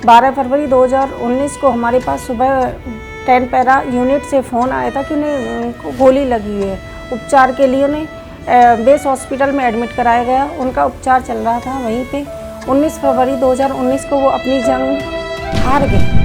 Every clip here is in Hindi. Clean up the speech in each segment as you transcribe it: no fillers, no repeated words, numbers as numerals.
12 फरवरी 2019 को हमारे पास सुबह 10 पैरा यूनिट से फ़ोन आया था कि उन्हें गोली लगी हुई है। उपचार के लिए उन्हें बेस हॉस्पिटल में एडमिट कराया गया। उनका उपचार चल रहा था वहीं पे। 19 फरवरी 2019 को वो अपनी जंग हार गए।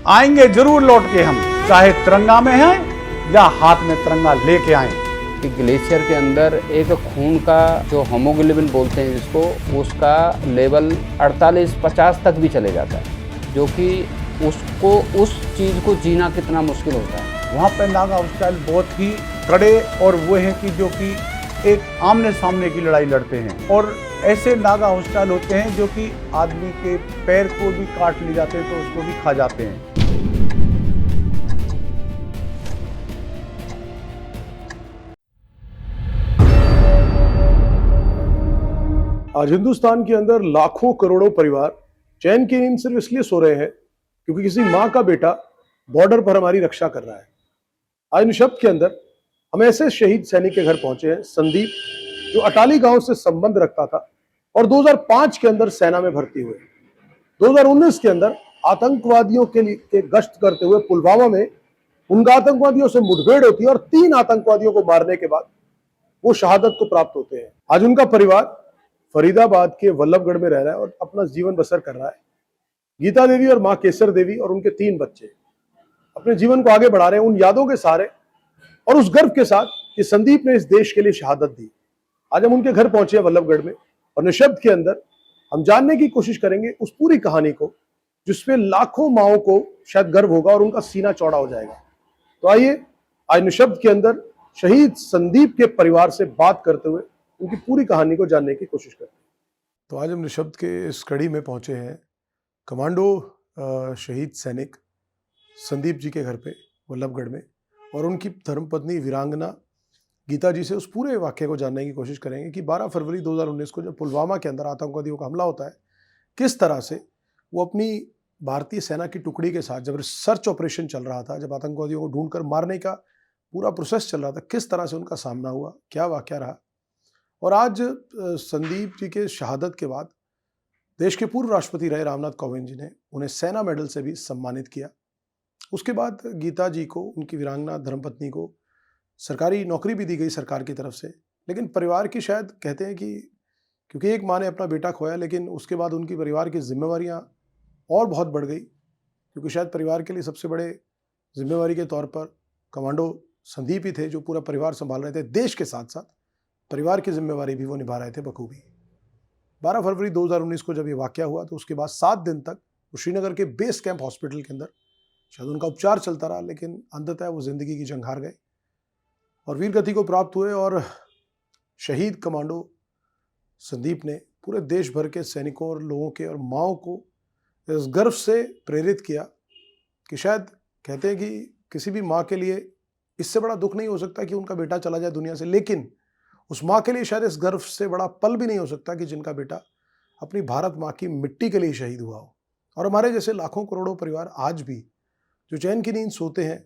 आएंगे जरूर लौट के हम, चाहे तिरंगा में हैं या हाथ में तिरंगा लेके आए। कि ग्लेशियर के अंदर एक खून का जो हीमोग्लोबिन बोलते हैं जिसको, उसका लेवल 48-50 तक भी चले जाता है, जो कि उसको उस चीज़ को जीना कितना मुश्किल होता है। वहाँ पर नागा हॉस्टाइल बहुत ही कड़े और वो हैं कि जो कि एक आमने सामने की लड़ाई लड़ते हैं, और ऐसे नागा हॉस्टाइल होते हैं जो कि आदमी के पैर को भी काट ले जाते हैं तो उसको भी खा जाते हैं। आज हिंदुस्तान के अंदर लाखों करोड़ों परिवार चैन की नींद सिर्फ इसलिए सो रहे हैं क्योंकि किसी माँ का बेटा बॉर्डर पर हमारी रक्षा कर रहा है। आज निशब्द के अंदर हम ऐसे शहीद सैनिक के घर पहुंचे हैं, संदीप, जो अटाली गांव से संबंध रखता था और 2005 के अंदर सेना में भर्ती हुए। 2019 के अंदर आतंकवादियों के गश्त करते हुए पुलवामा में उनका आतंकवादियों से मुठभेड़ होती है और 3 आतंकवादियों को मारने के बाद वो शहादत को प्राप्त होते हैं। आज उनका परिवार फरीदाबाद के वल्लभगढ़ में रह रहा है और अपना जीवन बसर कर रहा है। गीता देवी और मां केसर देवी और उनके 3 बच्चे अपने जीवन को आगे बढ़ा रहे हैं उन यादों के सहारे और उस गर्व के साथ कि संदीप ने इस देश के लिए शहादत दी। आज हम उनके घर पहुंचे हैं वल्लभगढ़ में, और निशब्द के अंदर हम जानने की कोशिश करेंगे उस पूरी कहानी को जिसपे लाखों माओं को शायद गर्व होगा और उनका सीना चौड़ा हो जाएगा। तो आइए आज निशब्द के अंदर शहीद संदीप के परिवार से बात करते हुए उनकी पूरी कहानी को जानने की कोशिश करते हैं। तो आज हम निशब्द के इस कड़ी में पहुंचे हैं कमांडो शहीद सैनिक संदीप जी के घर पे वल्लभगढ़ में, और उनकी धर्मपत्नी वीरांगना गीता जी से उस पूरे वाक्य को जानने की कोशिश करेंगे कि 12 फरवरी 2019 को जब पुलवामा के अंदर आतंकवादियों का हमला होता है, किस तरह से वो अपनी भारतीय सेना की टुकड़ी के साथ, जब सर्च ऑपरेशन चल रहा था, जब आतंकवादियों को ढूंढकर मारने का पूरा प्रोसेस चल रहा था, किस तरह से उनका सामना हुआ, क्या वाक्य रहा। और आज संदीप जी के शहादत के बाद देश के पूर्व राष्ट्रपति रहे रामनाथ कोविंद जी ने उन्हें सेना मेडल से भी सम्मानित किया। उसके बाद गीता जी को, उनकी वीरांगना धर्मपत्नी को सरकारी नौकरी भी दी गई सरकार की तरफ से। लेकिन परिवार की, शायद कहते हैं कि क्योंकि एक माँ ने अपना बेटा खोया, लेकिन उसके बाद उनकी परिवार की जिम्मेवारियाँ और बहुत बढ़ गई, क्योंकि शायद परिवार के लिए सबसे बड़े जिम्मेवारी के तौर पर कमांडो संदीप ही थे, जो पूरा परिवार संभाल रहे थे। देश के साथ साथ परिवार की जिम्मेवारी भी वो निभा रहे थे बखूबी। 12 फरवरी 2019 को जब ये वाकया हुआ तो उसके बाद 7 दिन तक वो श्रीनगर के बेस कैंप हॉस्पिटल के अंदर शायद उनका उपचार चलता रहा, लेकिन अंततः वो जिंदगी की जंग हार गए और वीर गति को प्राप्त हुए। और शहीद कमांडो संदीप ने पूरे देश भर के सैनिकों और लोगों के और माओं को इस गर्व से प्रेरित किया कि शायद कहते हैं कि किसी भी माँ के लिए इससे बड़ा दुख नहीं हो सकता कि उनका बेटा चला जाए दुनिया से, लेकिन उस माँ के लिए शायद इस गर्व से बड़ा पल भी नहीं हो सकता कि जिनका बेटा अपनी भारत माँ की मिट्टी के लिए शहीद हुआ हो। और हमारे जैसे लाखों करोड़ों परिवार आज भी जो चैन की नींद सोते हैं,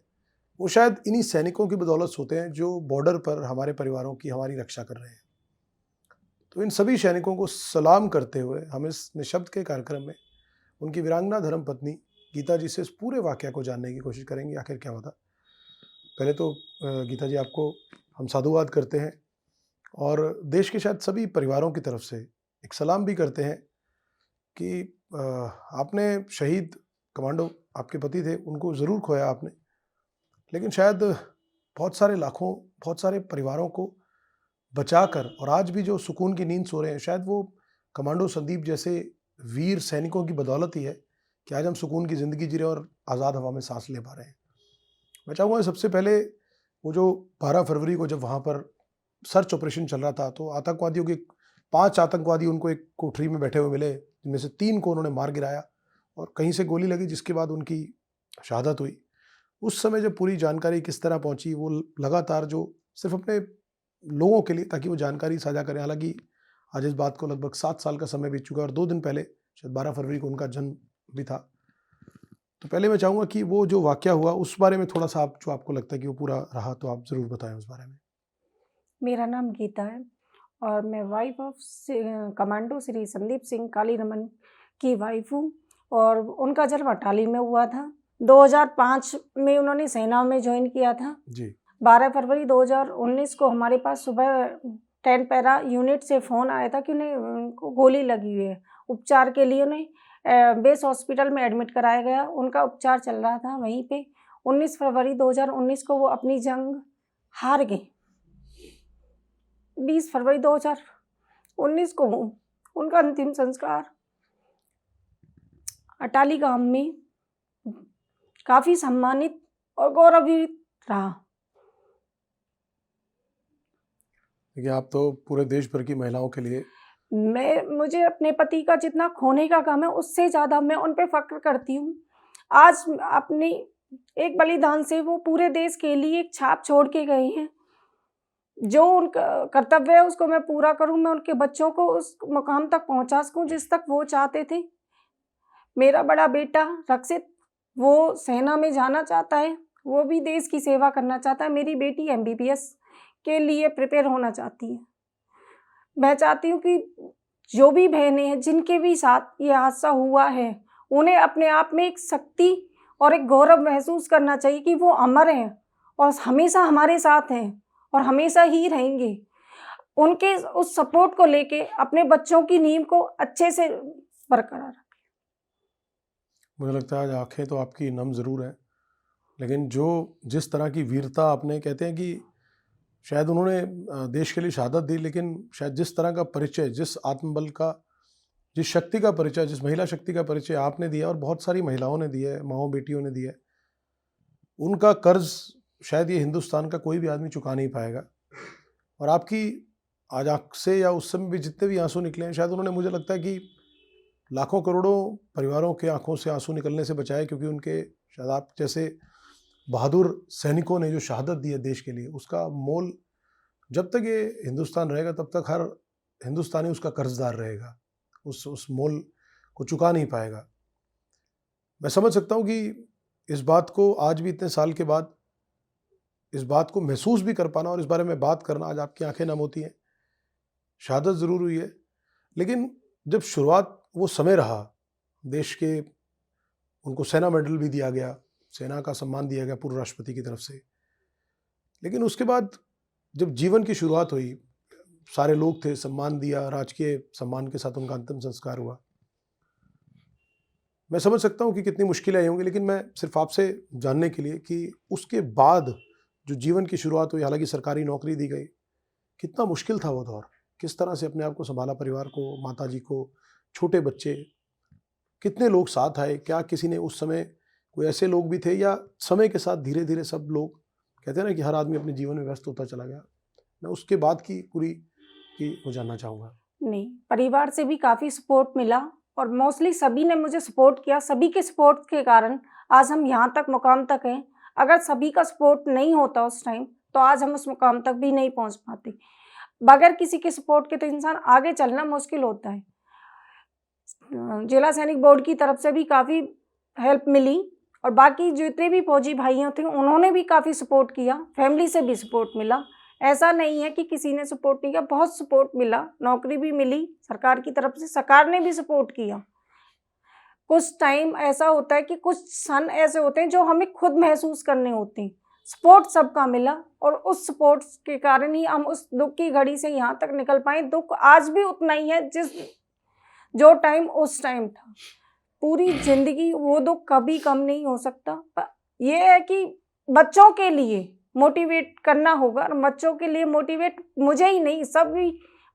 वो शायद इन्हीं सैनिकों की बदौलत सोते हैं जो बॉर्डर पर हमारे परिवारों की, हमारी रक्षा कर रहे हैं। तो इन सभी सैनिकों को सलाम करते हुए हम इस निशब्द के कार्यक्रम में उनकी वीरांगना धर्मपत्नी गीता जी से इस पूरे वाकया को जानने की कोशिश करेंगे आखिर क्या होता। पहले तो गीता जी, आपको हम साधुवाद करते हैं और देश के शायद सभी परिवारों की तरफ से एक सलाम भी करते हैं कि आपने शहीद कमांडो, आपके पति थे, उनको ज़रूर खोया आपने, लेकिन शायद बहुत सारे परिवारों को बचाकर और आज भी जो सुकून की नींद सो रहे हैं, शायद वो कमांडो संदीप जैसे वीर सैनिकों की बदौलत ही है कि आज हम सुकून की ज़िंदगी जी रहे हैं और आज़ाद हवा में सांस ले पा रहे हैं। मैं चाहूँगा सबसे पहले वो जो 12 फरवरी को जब वहाँ पर सर्च ऑपरेशन चल रहा था तो आतंकवादियों के 5 आतंकवादी उनको एक कोठरी में बैठे हुए मिले, जिनमें से 3 को उन्होंने मार गिराया और कहीं से गोली लगी, जिसके बाद उनकी शहादत हुई। उस समय जब पूरी जानकारी किस तरह पहुंची, वो लगातार जो सिर्फ अपने लोगों के लिए ताकि वो जानकारी साझा करें, हालांकि आज इस बात को लगभग 7 साल का समय बीत चुका है और 2 दिन पहले शायद 12 फरवरी को उनका जन्म भी था। तो पहले मैं चाहूँगा कि वो जो वाकया हुआ उस बारे में थोड़ा सा आप, जो आपको लगता है कि वो पूरा रहा, तो आप ज़रूर बताएं उस बारे में। मेरा नाम गीता है और मैं wife of commando Shri Sandeep Singh Kaliraman की वाइफ हूँ और उनका जन्म अटाली में हुआ था। 2005 में उन्होंने सेना में ज्वाइन किया था। जी 12 फरवरी 2019 को हमारे पास सुबह 10 पैरा यूनिट से फ़ोन आया था कि उनको गोली लगी हुई है। उपचार के लिए उन्हें बेस हॉस्पिटल में एडमिट कराया गया। उनका उपचार चल रहा था वहीं पे। 19 फरवरी 2019 को वो अपनी जंग हार गए। 20 फरवरी 2019 को उनका अंतिम संस्कार अटाली गांव में काफ़ी सम्मानित और गौरवित रहा। देखिए, आप तो पूरे देश भर की महिलाओं के लिए मुझे अपने पति का जितना खोने का गम है उससे ज़्यादा मैं उन पे फ़क्र करती हूँ। आज अपनी एक बलिदान से वो पूरे देश के लिए एक छाप छोड़ के गए हैं। जो उनका कर्तव्य है उसको मैं पूरा करूँ, मैं उनके बच्चों को उस मुकाम तक पहुँचा सकूँ जिस तक वो चाहते थे। मेरा बड़ा बेटा रक्षित वो सेना में जाना चाहता है, वो भी देश की सेवा करना चाहता है। मेरी बेटी MBBS के लिए प्रिपेयर होना चाहती है। मैं चाहती हूँ कि जो भी बहनें हैं जिनके भी साथ ये हादसा हुआ है उन्हें अपने आप में एक शक्ति और एक गौरव महसूस करना चाहिए कि वो अमर हैं और हमेशा हमारे साथ हैं और हमेशा ही रहेंगे। उनके उस सपोर्ट को लेके अपने बच्चों की नींव को अच्छे से बरकरार रखें। मुझे लगता है आज आंखें तो आपकी नम ज़रूर हैं, लेकिन जिस तरह की वीरता आपने, कहते हैं कि शायद उन्होंने देश के लिए शहादत दी, लेकिन शायद जिस तरह का परिचय, जिस आत्मबल का, जिस शक्ति का परिचय, जिस महिला शक्ति का परिचय आपने दिया और बहुत सारी महिलाओं ने दिया है, माँओं बेटियों ने दिया है, उनका कर्ज शायद ये हिंदुस्तान का कोई भी आदमी चुका नहीं पाएगा। और आपकी आज आँख से या उस समय भी जितने भी आंसू निकले हैं, शायद उन्होंने, मुझे लगता है कि लाखों करोड़ों परिवारों के आंखों से आंसू निकलने से बचाए, क्योंकि उनके शायद आप जैसे बहादुर सैनिकों ने जो शहादत दी है देश के लिए, उसका मोल जब तक ये हिंदुस्तान रहेगा तब तक हर हिंदुस्तानी उसका कर्जदार रहेगा, उस मोल को चुका नहीं पाएगा। मैं समझ सकता हूँ कि इस बात को आज भी इतने साल के बाद इस बात को महसूस भी कर पाना और इस बारे में बात करना, आज आपकी आंखें नम होती हैं। शहादत ज़रूर हुई है, लेकिन जब शुरुआत वो समय रहा देश के, उनको सेना मेडल भी दिया गया, सेना का सम्मान दिया गया पूर्व राष्ट्रपति की तरफ से, लेकिन उसके बाद जब जीवन की शुरुआत हुई, सारे लोग थे, सम्मान दिया, राजकीय सम्मान के साथ उनका अंतिम संस्कार हुआ। मैं समझ सकता हूँ कि कितनी मुश्किलें आई होंगी, लेकिन मैं सिर्फ आपसे जानने के लिए कि उसके बाद जो जीवन की शुरुआत हुई, हालांकि सरकारी नौकरी दी गई, कितना मुश्किल था वो दौर, किस तरह से अपने आप को संभाला, परिवार को, माताजी को, छोटे बच्चे, कितने लोग साथ आए, क्या किसी ने उस समय कोई ऐसे लोग भी थे, या समय के साथ धीरे धीरे सब लोग, कहते हैं ना कि हर आदमी अपने जीवन में व्यस्त होता चला गया। मैं उसके बाद की पूरी की वो जानना चाहूँगा। नहीं, परिवार से भी काफ़ी सपोर्ट मिला और मोस्टली सभी ने मुझे सपोर्ट किया। सभी के सपोर्ट के कारण आज हम यहाँ तक मुकाम तक हैं। अगर सभी का सपोर्ट नहीं होता उस टाइम तो आज हम उस मुकाम तक भी नहीं पहुँच पाते। बगैर किसी के सपोर्ट के तो इंसान आगे चलना मुश्किल होता है। जिला सैनिक बोर्ड की तरफ से भी काफ़ी हेल्प मिली और बाकी जितने भी फौजी भाइयों थे उन्होंने भी काफ़ी सपोर्ट किया। फैमिली से भी सपोर्ट मिला, ऐसा नहीं है कि किसी ने सपोर्ट नहीं किया, बहुत सपोर्ट मिला। नौकरी भी मिली सरकार की तरफ से, सरकार ने भी सपोर्ट किया। कुछ टाइम ऐसा होता है कि कुछ क्षण ऐसे होते हैं जो हमें खुद महसूस करने होते हैं। सपोर्ट सबका मिला और उस सपोर्ट के कारण ही हम उस दुख की घड़ी से यहाँ तक निकल पाए। दुख आज भी उतना ही है जो टाइम उस टाइम था। पूरी जिंदगी वो दुख कभी कम नहीं हो सकता। ये है कि बच्चों के लिए मोटिवेट करना होगा और बच्चों के लिए मोटिवेट मुझे ही नहीं, सभी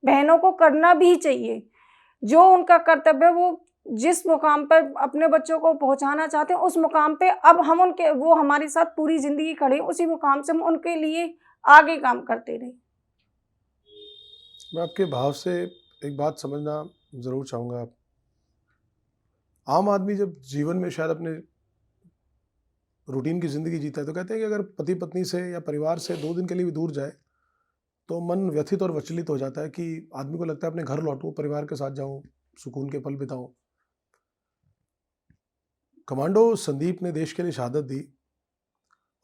बहनों को करना भी चाहिए। जो उनका कर्तव्य, वो जिस मुकाम पर अपने बच्चों को पहुंचाना चाहते हैं उस मुकाम पे अब हम उनके, वो हमारे साथ पूरी ज़िंदगी खड़े, उसी मुकाम से हम उनके लिए आगे काम करते रहे। मैं आपके भाव से एक बात समझना ज़रूर चाहूँगा। आम आदमी जब जीवन में शायद अपने रूटीन की ज़िंदगी जीता है तो कहते हैं कि अगर पति पत्नी से या परिवार से 2 दिन के लिए भी दूर जाए तो मन व्यथित और विचलित हो जाता है, कि आदमी को लगता है अपने घर लौटूं, परिवार के साथ जाऊं, सुकून के पल बिताऊं। कमांडो संदीप ने देश के लिए शहादत दी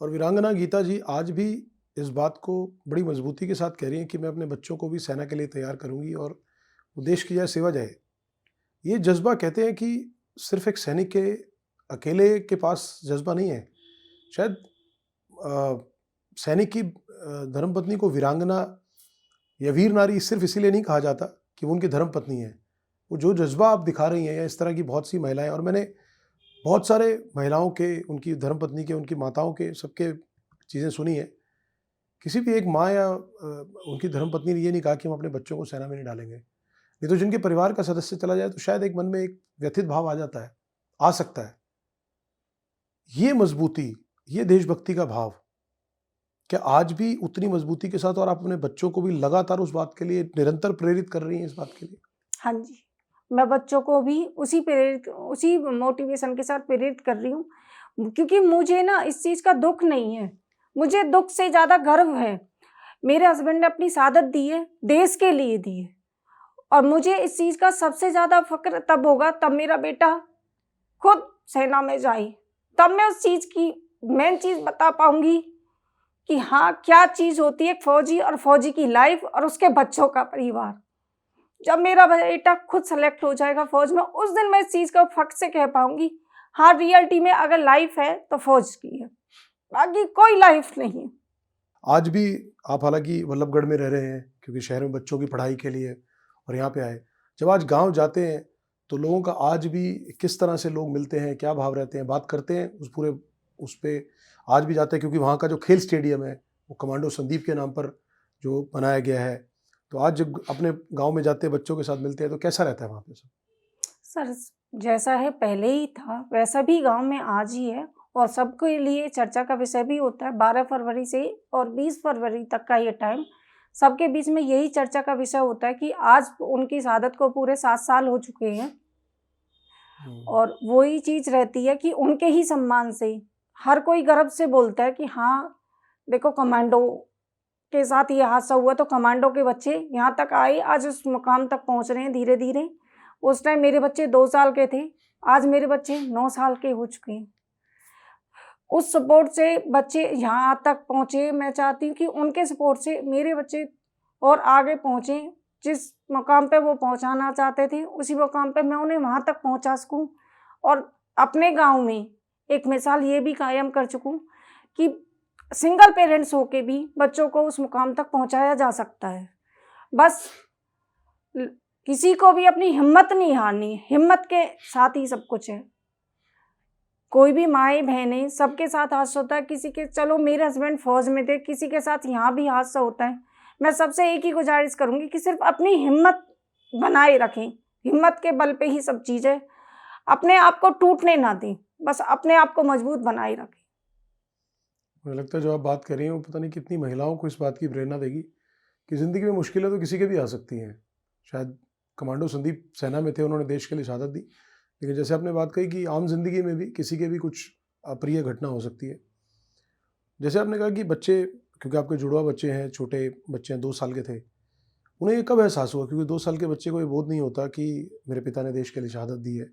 और वीरांगना गीता जी आज भी इस बात को बड़ी मजबूती के साथ कह रही हैं कि मैं अपने बच्चों को भी सेना के लिए तैयार करूंगी और वो देश की जाए सेवा जाए। ये जज्बा कहते हैं कि सिर्फ एक सैनिक के अकेले के पास जज्बा नहीं है। शायद सैनिक की धर्मपत्नी को वीरांगना या वीर नारी सिर्फ इसीलिए नहीं कहा जाता कि वो उनकी धर्मपत्नी है। वो जो जज्बा आप दिखा रही हैं या इस तरह की बहुत सी महिलाएं, और मैंने बहुत सारे महिलाओं के, उनकी धर्मपत्नी के, उनकी माताओं के, सबके चीज़ें सुनी है। किसी भी एक माँ या उनकी धर्मपत्नी ने ये नहीं कहा कि हम अपने बच्चों को सेना में नहीं डालेंगे। नहीं तो जिनके परिवार का सदस्य चला जाए तो शायद एक मन में एक व्यथित भाव आ जाता है, आ सकता है। ये मजबूती, ये देशभक्ति का भाव क्या आज भी उतनी मजबूती के साथ, और आप अपने बच्चों को भी लगातार उस बात के लिए निरंतर प्रेरित कर रही हैं इस बात के लिए? हाँ जी, मैं बच्चों को भी उसी मोटिवेशन के साथ प्रेरित कर रही हूँ, क्योंकि मुझे ना इस चीज़ का दुख नहीं है, मुझे दुख से ज़्यादा गर्व है। मेरे हस्बैंड ने अपनी शहादत दी है, देश के लिए दी है, और मुझे इस चीज़ का सबसे ज़्यादा फ़क्र तब होगा तब मेरा बेटा खुद सेना में जाए, तब मैं उस चीज़ की मेन चीज़ बता पाऊँगी कि हाँ, क्या चीज़ होती है एक फ़ौजी और फ़ौजी की लाइफ और उसके बच्चों का परिवार। जब मेरा बेटा खुद सेलेक्ट हो जाएगा फ़ौज में, उस दिन मैं इस चीज़ को फ़ख्र से कह पाऊँगी, हाँ, रियलिटी में अगर लाइफ है तो फ़ौज की है, बाकी कोई लाइफ नहीं है। आज भी आप हालांकि वल्लभगढ़ में रह रहे हैं क्योंकि शहर में बच्चों की पढ़ाई के लिए, और यहाँ पे आए। जब आज गांव जाते हैं तो लोगों का आज भी किस तरह से लोग मिलते हैं, क्या भाव रहते हैं, बात करते हैं उस पे आज भी जाते हैं, क्योंकि वहाँ का जो खेल स्टेडियम है वो कमांडो संदीप के नाम पर जो बनाया गया है। तो आज जब अपने गांव में जाते हैं, बच्चों के साथ मिलते हैं, तो कैसा रहता है वहाँ पे सब? सर, जैसा है पहले ही था वैसा भी गांव में आज ही है, और सबके लिए चर्चा का विषय भी होता है। 12 फरवरी से और 20 फरवरी तक का ये टाइम सबके बीच में यही चर्चा का विषय होता है कि आज उनकी शहादत को पूरे 7 साल हो चुके हैं, और वही चीज़ रहती है कि उनके ही सम्मान से हर कोई गर्व से बोलता है कि हाँ, देखो कमांडो के साथ ये हादसा हुआ तो कमांडो के बच्चे यहाँ तक आए, आज उस मुकाम तक पहुँच रहे हैं धीरे धीरे। उस टाइम मेरे बच्चे 2 साल के थे, आज मेरे बच्चे 9 साल के हो चुके हैं। उस सपोर्ट से बच्चे यहाँ तक पहुँचे। मैं चाहती हूँ कि उनके सपोर्ट से मेरे बच्चे और आगे पहुँचें, जिस मुकाम पे वो पहुँचाना चाहते थे उसी मुकाम पे मैं उन्हें वहाँ तक पहुँचा सकूँ, और अपने गांव में एक मिसाल ये भी कायम कर चुकूँ कि सिंगल पेरेंट्स होके भी बच्चों को उस मुकाम तक पहुँचाया जा सकता है। बस किसी को भी अपनी हिम्मत नहीं हारनी, हिम्मत के साथ ही सब कुछ है। कोई भी माएँ बहनें सबके साथ हादसा होता है, किसी के, चलो मेरे हस्बैंड फौज में थे, किसी के साथ यहाँ भी हादसा होता है। मैं सबसे एक ही गुजारिश करूँगी कि सिर्फ अपनी हिम्मत बनाए रखें, हिम्मत के बल पे ही सब चीज़ें, अपने आप को टूटने ना दें, बस अपने आप को मजबूत बनाए रखें। मुझे लगता है जो आप बात कर रही हैं वो पता नहीं कितनी महिलाओं को इस बात की प्रेरणा देगी कि ज़िंदगी में मुश्किलें तो किसी के भी आ सकती हैं। शायद कमांडो संदीप सेना में थे, उन्होंने देश के लिए शहादत दी, लेकिन जैसे आपने बात कही कि आम जिंदगी में भी किसी के भी कुछ अप्रिय घटना हो सकती है। जैसे आपने कहा कि बच्चे, क्योंकि आपके जुड़वा बच्चे हैं, छोटे बच्चे हैं, 2 साल के थे, उन्हें ये कब एहसास हुआ? क्योंकि 2 साल के बच्चे को ये बोध नहीं होता कि मेरे पिता ने देश के लिए शहादत दी है।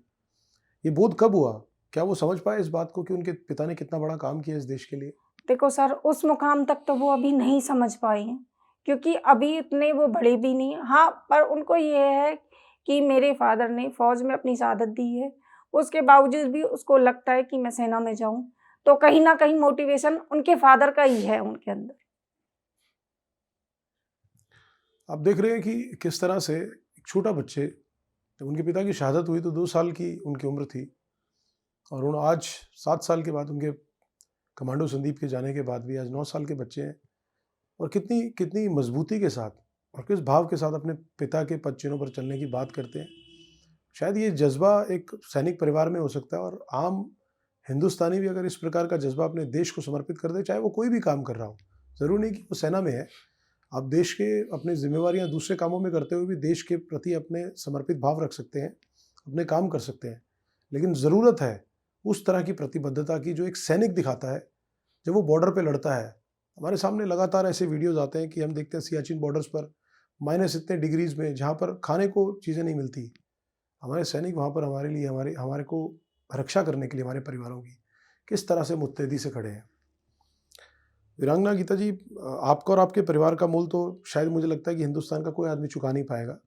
ये बोध कब हुआ? क्या वो समझ पाए इस बात को कि उनके पिता ने कितना बड़ा काम किया इस देश के लिए? देखो सर, उस मुकाम तक तो वो अभी नहीं समझ पाए हैं, क्योंकि अभी इतने वो बड़े भी नहीं। हाँ, पर उनको ये है कि मेरे फादर ने फौज में अपनी शहादत दी है, उसके बावजूद भी उसको लगता है कि मैं सेना में जाऊं, तो कहीं ना कहीं मोटिवेशन उनके फादर का ही है उनके अंदर। आप देख रहे हैं कि किस तरह से एक छोटा बच्चे, जब उनके पिता की शहादत हुई तो 2 साल की उनकी उम्र थी, और उन आज 7 साल के बाद, उनके कमांडो संदीप के जाने के बाद भी आज 9 साल के बच्चे हैं, और कितनी कितनी मजबूती के साथ और किस भाव के साथ अपने पिता के पद चिन्हों पर चलने की बात करते हैं। शायद ये जज्बा एक सैनिक परिवार में हो सकता है, और आम हिंदुस्तानी भी अगर इस प्रकार का जज्बा अपने देश को समर्पित कर दे, चाहे वो कोई भी काम कर रहा हो, ज़रूरी नहीं कि वो सेना में है, आप देश के अपनी जिम्मेवारियां दूसरे कामों में करते हुए भी देश के प्रति अपने समर्पित भाव रख सकते हैं, अपने काम कर सकते हैं। लेकिन ज़रूरत है उस तरह की प्रतिबद्धता की जो एक सैनिक दिखाता है जब वो बॉर्डर पे लड़ता है। हमारे सामने लगातार ऐसे वीडियोज़ आते हैं कि हम देखते हैं सियाचिन बॉर्डर्स पर माइनस इतने डिग्रीज़ में, जहाँ पर खाने को चीज़ें नहीं मिलती, हमारे सैनिक वहाँ पर हमारे लिए, हमारे को रक्षा करने के लिए, हमारे परिवारों की किस तरह से मुत्तैदी से खड़े हैं। वीरांगना गीता जी, आपका और आपके परिवार का मूल तो शायद मुझे लगता है कि हिंदुस्तान का कोई आदमी चुका नहीं पाएगा,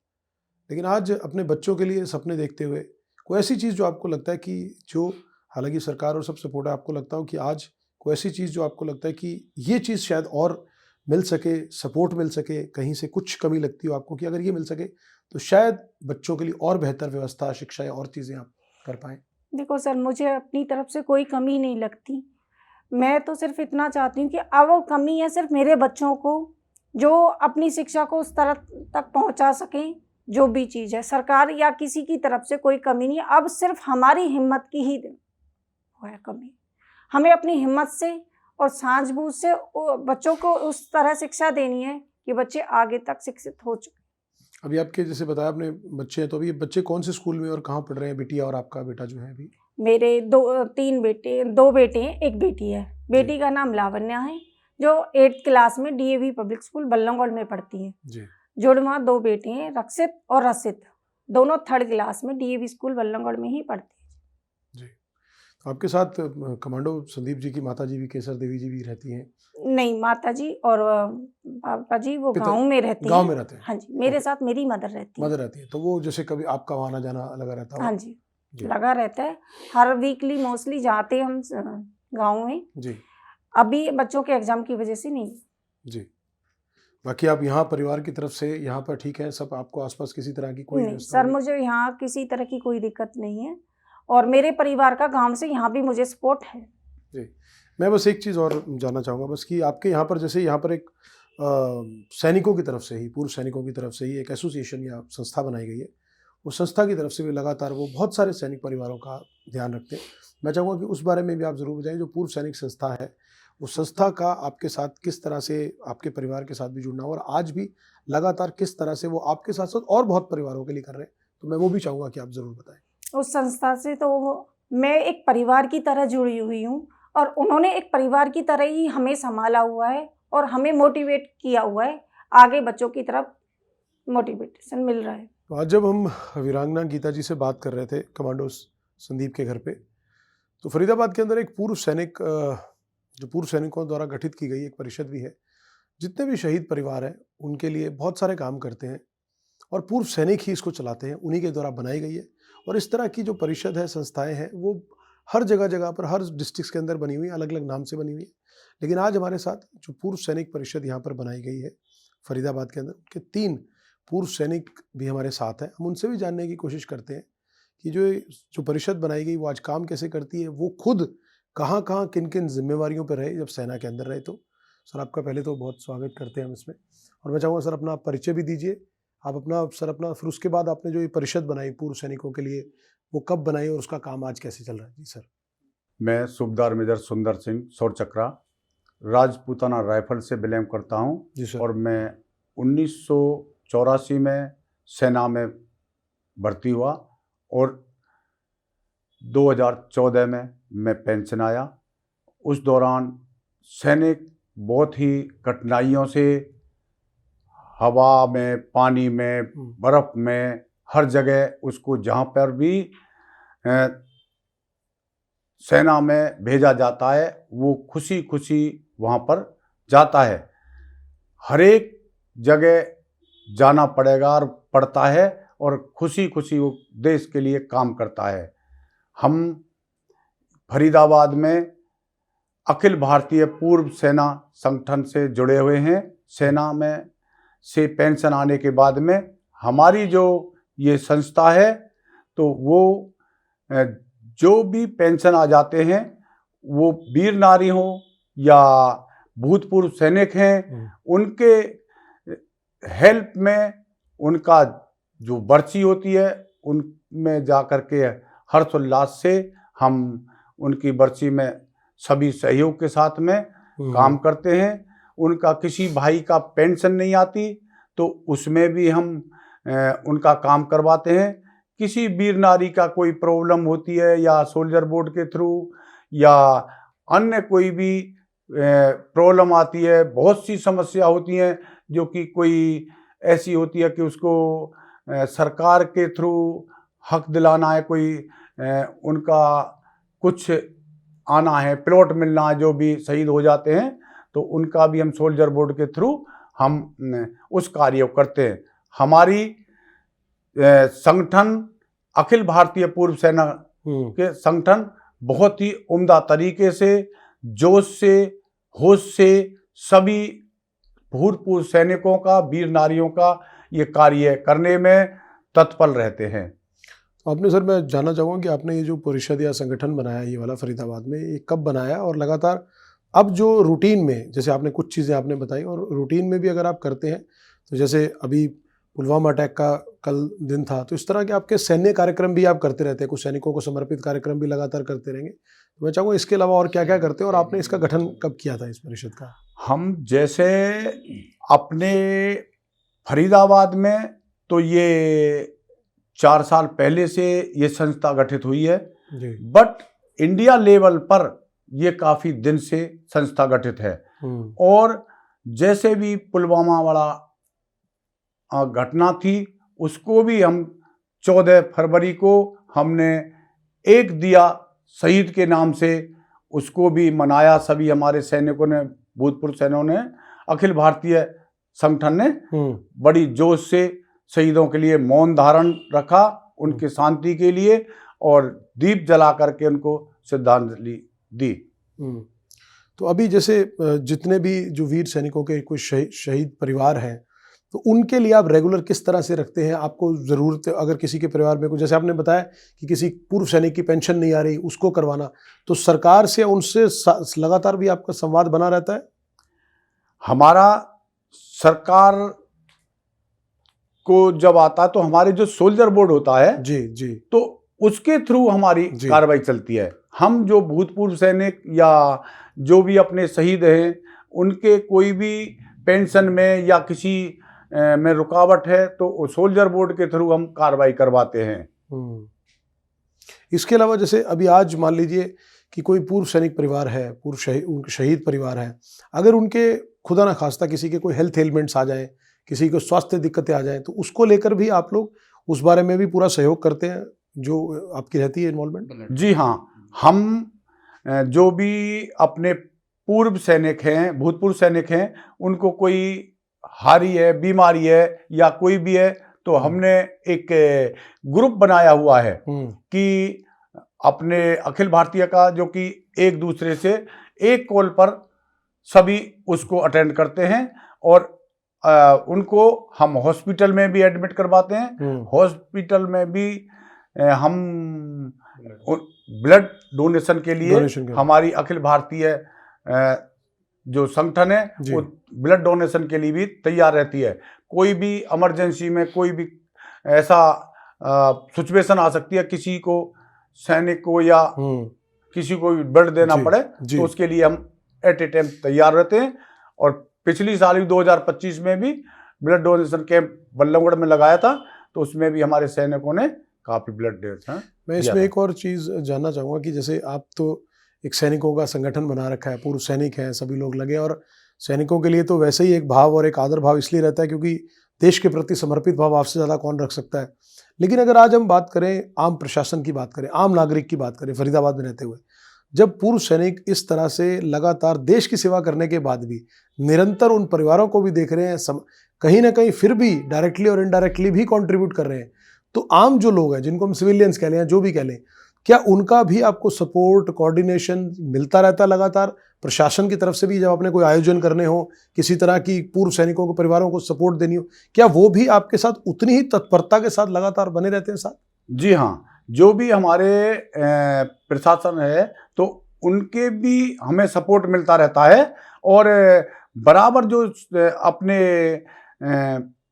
लेकिन आज अपने बच्चों के लिए सपने देखते हुए कोई ऐसी चीज़ जो आपको लगता है कि जो, हालांकि सरकार और सब सपोर्ट है, आपको लगता हो कि आज कोई ऐसी चीज़ जो आपको लगता है कि ये चीज़ शायद और मिल सके, सपोर्ट मिल सके, कहीं से कुछ कमी लगती हो आपको कि अगर ये मिल सके तो शायद बच्चों के लिए और बेहतर व्यवस्था, शिक्षा या और चीज़ें आप कर पाएँ? देखो सर, मुझे अपनी तरफ से कोई कमी नहीं लगती। मैं तो सिर्फ इतना चाहती हूँ कि अब वो कमी है सिर्फ मेरे बच्चों को, जो अपनी शिक्षा को उस तरह तक पहुँचा सकें। जो भी चीज़ है, सरकार या किसी की तरफ से कोई कमी नहीं है, अब सिर्फ हमारी हिम्मत की ही वो है कमी। हमें अपनी हिम्मत से और सूझबूझ से बच्चों को उस तरह शिक्षा देनी है कि बच्चे आगे तक शिक्षित हो चुके। अभी आपके जैसे बताया आपने बच्चे हैं, तो अभी ये बच्चे कौन से स्कूल में और कहाँ पढ़ रहे हैं, बिटिया और आपका बेटा जो है अभी? मेरे 2 बेटे हैं, एक बेटी है। बेटी का नाम लावण्या है, जो 8th क्लास में DAV पब्लिक स्कूल बल्लभगढ़ में पढ़ती है। जी। जुड़वा 2 बेटे हैं, रक्षित और रसित, दोनों 3rd क्लास में DAV स्कूल बल्लभगढ़ में ही पढ़ते हैं। जी। तो आपके साथ कमांडो संदीप जी की माता जी भी, केसर देवी जी भी रहती हैं? नहीं, माता जी और पापा जी वो गाँव में रहते हैं। गाँव में रहते हैं? हाँ जी, मेरे ओके। साथ मेरी मदर रहती है। मदर रहती है, तो वो जैसे कभी आपका आना जाना लगा रहता हो? हाँ जी, जी। लगा रहता है। हर वीकली मोस्टली जाते हैं हम गाँव में। जी। अभी बच्चों के एग्जाम की वजह से नहीं। जी। बाकी आप यहाँ परिवार की तरफ से यहाँ पर ठीक है सब? आपको आसपास किसी तरह की कोई नहीं व्यवस्था सर, होगी? मुझे यहाँ किसी तरह की कोई दिक्कत नहीं है, और मेरे परिवार का गांव से यहाँ भी मुझे सपोर्ट है। जी। मैं बस एक चीज़ और जानना चाहूँगा बस कि आपके यहाँ पर, जैसे यहाँ पर एक सैनिकों की तरफ से ही, पूर्व सैनिकों की तरफ से ही एक एसोसिएशन या संस्था बनाई गई है। उस संस्था की तरफ से भी लगातार वो बहुत सारे सैनिक परिवारों का ध्यान रखते हैं। मैं चाहूँगा कि उस बारे में भी आप ज़रूर बताएं, जो पूर्व सैनिक संस्था है, उस संस्था का आपके साथ किस तरह से, आपके परिवार के साथ भी जुड़ना हो, और आज भी लगातार किस तरह से वो आपके साथ साथ और बहुत परिवारों के लिए कर रहे हैं, तो मैं वो भी चाहूँगा कि आप ज़रूर बताएं। उस संस्था से तो मैं एक परिवार की तरह जुड़ी हुई हूँ, और उन्होंने एक परिवार की तरह ही हमें संभाला हुआ है और हमें मोटिवेट किया हुआ है। आगे बच्चों की तरफ मोटिवेशन मिल रहा है। तो आज जब हम वीरांगना गीता जी से बात कर रहे थे कमांडो संदीप के घर पे, तो फरीदाबाद के अंदर एक पूर्व सैनिक, जो पूर्व सैनिकों द्वारा गठित की गई एक परिषद भी है, जितने भी शहीद परिवार हैं उनके लिए बहुत सारे काम करते हैं, और पूर्व सैनिक ही इसको चलाते हैं, उन्हीं के द्वारा बनाई गई है। और इस तरह की जो परिषद है, संस्थाएं हैं, वो हर जगह जगह पर, हर डिस्ट्रिक्ट के अंदर बनी हुई है, अलग अलग नाम से बनी हुई है। लेकिन आज हमारे साथ जो पूर्व सैनिक परिषद यहाँ पर बनाई गई है फरीदाबाद के अंदर, उनके 3 पूर्व सैनिक भी हमारे साथ हैं। हम उनसे भी जानने की कोशिश करते हैं कि जो परिषद बनाई गई वो आज काम कैसे करती है, वो खुद कहाँ कहाँ किन किन जिम्मेवारियों पर रहे जब सेना के अंदर रहे। तो सर, आपका पहले तो बहुत स्वागत करते हैं हम इसमें, और मैं चाहूँगा सर अपना परिचय भी दीजिए आप अपना, फिर उसके बाद आपने जो ये परिषद बनाई पूर्व सैनिकों के लिए, वो कब बनाई और उसका काम आज कैसे चल रहा है? जी सर। मैं सूबेदार मेजर सुंदर सिंह सौरचक्रा, राजपूताना राइफल से बिलोंग करता हूँ। जी सर। और मैं 1984 में सेना में भर्ती हुआ, और 2014 में मैं पेंशन आया। उस दौरान सैनिक बहुत ही कठिनाइयों से, हवा में, पानी में, बर्फ़ में, हर जगह उसको जहाँ पर भी सेना में भेजा जाता है, वो खुशी खुशी वहाँ पर जाता है। हर एक जगह जाना पड़ेगा और पड़ता है, और खुशी खुशी वो देश के लिए काम करता है। हम फरीदाबाद में अखिल भारतीय पूर्व सेना संगठन से जुड़े हुए हैं। सेना में से पेंशन आने के बाद में हमारी जो ये संस्था है, तो वो जो भी पेंशन आ जाते हैं, वो वीर नारी हों या भूतपूर्व सैनिक हैं, उनके हेल्प में, उनका जो बर्ची होती है उनमें जा कर के हर्षोल्लास से हम उनकी बर्ची में सभी सहयोग के साथ में काम करते हैं। उनका किसी भाई का पेंशन नहीं आती तो उसमें भी हम उनका काम करवाते हैं। किसी वीर नारी का कोई प्रॉब्लम होती है, या सोल्जर बोर्ड के थ्रू या अन्य कोई भी प्रॉब्लम आती है, बहुत सी समस्या होती हैं जो कि कोई ऐसी होती है कि उसको सरकार के थ्रू हक दिलाना है, कोई उनका कुछ आना है, प्लॉट मिलना है, जो भी शहीद हो जाते हैं, तो तो उनका भी हम सोल्जर बोर्ड के थ्रू हम उस कार्य को करते हैं। हमारी संगठन अखिल भारतीय पूर्व सेना के संगठन बहुत ही उम्दा तरीके से, जोश से, होश से सभी भूतपूर्व सैनिकों का, वीर नारियों का ये कार्य करने में तत्पर रहते हैं। आपने सर, मैं जानना चाहूँगा कि आपने ये जो परिषद या संगठन बनाया ये वाला फरीदाबाद में, ये कब बनाया और लगातार अब जो रूटीन में, जैसे आपने कुछ चीज़ें आपने बताई और रूटीन में भी अगर आप करते हैं तो जैसे अभी पुलवामा अटैक का कल दिन था, तो इस तरह के आपके सैन्य कार्यक्रम भी आप करते रहते हैं, कुछ सैनिकों को समर्पित कार्यक्रम भी लगातार करते रहेंगे। तो मैं चाहूँगा इसके अलावा और क्या क्या करते हैं और आपने इसका गठन कब किया था इस परिषद का? हम जैसे अपने फरीदाबाद में तो ये 4 साल पहले से ये संस्था गठित हुई है, बट इंडिया लेवल पर ये काफ़ी दिन से संस्था गठित है। और जैसे भी पुलवामा वाला घटना थी उसको भी हम 14 फरवरी को हमने एक दिया शहीद के नाम से उसको भी मनाया। सभी हमारे सैनिकों ने, भूतपूर्व सैनिकों ने, अखिल भारतीय संगठन ने बड़ी जोश से शहीदों के लिए मौन धारण रखा, उनके शांति के लिए, और दीप जला करके उनको श्रद्धांजलि दी। तो अभी जैसे जितने भी जो वीर सैनिकों के कुछ शहीद परिवार हैं, तो उनके लिए आप रेगुलर किस तरह से रखते हैं? आपको ज़रूरत अगर किसी के परिवार में कुछ, जैसे आपने बताया कि किसी पूर्व सैनिक की पेंशन नहीं आ रही, उसको करवाना, तो सरकार से उनसे लगातार भी आपका संवाद बना रहता है? हमारा सरकार को जब आता है तो हमारे जो सोल्जर बोर्ड होता है जी जी, तो उसके थ्रू हमारी कार्रवाई चलती है। हम जो भूतपूर्व सैनिक या जो भी अपने शहीद हैं उनके कोई भी पेंशन में या किसी में रुकावट है तो सोल्जर बोर्ड के थ्रू हम कार्रवाई करवाते हैं। इसके अलावा जैसे अभी आज मान लीजिए कि कोई पूर्व सैनिक परिवार है, उनके शहीद परिवार है, अगर उनके खुदा ना खास्ता किसी के कोई हेल्थ एलिमेंट्स आ जाए, किसी को स्वास्थ्य दिक्कतें आ जाएं, तो उसको लेकर भी आप लोग उस बारे में भी पूरा सहयोग करते हैं, जो आपकी रहती है इन्वॉल्वमेंट? जी हाँ, हम जो भी अपने पूर्व सैनिक हैं, भूतपूर्व सैनिक हैं, उनको कोई हारी है, बीमारी है या कोई भी है, तो हमने एक ग्रुप बनाया हुआ है कि अपने अखिल भारतीय का, जो कि एक दूसरे से एक कॉल पर सभी उसको अटेंड करते हैं और उनको हम हॉस्पिटल में भी एडमिट करवाते हैं। हॉस्पिटल में भी हम ब्लड डोनेशन के लिए हमारी अखिल भारतीय जो संगठन है वो ब्लड डोनेशन के लिए भी तैयार रहती है। कोई भी इमरजेंसी में कोई भी ऐसा सिचुएशन आ सकती है, किसी को सैनिक को या किसी को भी ब्लड देना पड़े, तो उसके लिए हम एट ए टाइम तैयार रहते हैं। और पिछली साल भी 2025 में भी ब्लड डोनेशन कैंप बल्लभगढ़ में लगाया था, तो उसमें भी हमारे सैनिकों ने काफ़ी ब्लड डोनेशन। मैं इसमें एक और चीज़ जानना चाहूँगा कि जैसे आप तो एक सैनिकों का संगठन बना रखा है, पूर्व सैनिक हैं, सभी लोग लगे, और सैनिकों के लिए तो वैसे ही एक भाव और एक आदर भाव इसलिए रहता है क्योंकि देश के प्रति समर्पित भाव आपसे ज़्यादा कौन रख सकता है। लेकिन अगर आज हम बात करें आम प्रशासन की, बात करें आम नागरिक की, बात करें फरीदाबाद में रहते हुए, जब पूर्व सैनिक इस तरह से लगातार देश की सेवा करने के बाद भी निरंतर उन परिवारों को भी देख रहे हैं, कहीं ना कहीं फिर भी डायरेक्टली और इनडायरेक्टली भी कंट्रीब्यूट कर रहे हैं, तो आम जो लोग हैं, जिनको हम सिविलियंस कह लें, जो भी कह लें, क्या उनका भी आपको सपोर्ट, कोऑर्डिनेशन मिलता रहता है लगातार प्रशासन की तरफ से भी? जब आपने कोई आयोजन करने हो, किसी तरह की पूर्व सैनिकों के परिवारों को सपोर्ट देनी हो, क्या वो भी आपके साथ उतनी ही तत्परता के साथ लगातार बने रहते हैं साथ? जी हाँ, जो भी हमारे प्रशासन है तो उनके भी हमें सपोर्ट मिलता रहता है, और बराबर जो अपने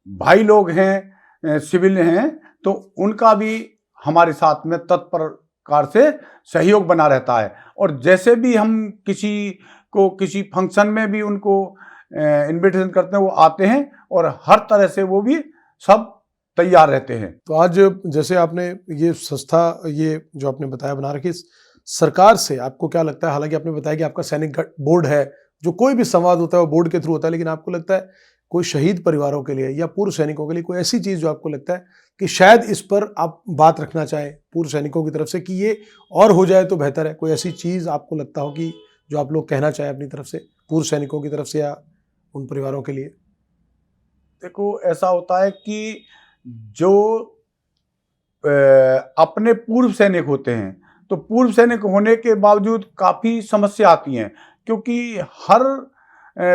भाई लोग हैं, सिविल हैं, तो उनका भी हमारे साथ में तत्पर से सहयोग बना रहता है। और जैसे भी हम किसी को किसी फंक्शन में भी उनको इनविटेशन करते हैं, वो आते हैं और हर तरह से वो भी सब तैयार रहते हैं। तो आज जैसे आपने ये संस्था, ये जो आपने बताया बना रखी, सरकार से आपको क्या लगता है? हालांकि आपने बताया कि आपका सैनिक बोर्ड है, जो कोई भी संवाद होता है वो बोर्ड के थ्रू होता है, लेकिन आपको लगता है कोई शहीद परिवारों के लिए या पूर्व सैनिकों के लिए कोई ऐसी चीज़ जो आपको लगता है कि शायद इस पर आप बात रखना चाहें पूर्व सैनिकों की तरफ से कि ये और हो जाए तो बेहतर है? कोई ऐसी चीज़ आपको लगता हो कि जो आप लोग कहना चाहें अपनी तरफ से? पूर्व सैनिकों की तरफ से या उन परिवारों के लिए? देखो, ऐसा होता है कि जो अपने पूर्व सैनिक होते हैं, तो पूर्व सैनिक होने के बावजूद काफ़ी समस्या आती हैं, क्योंकि हर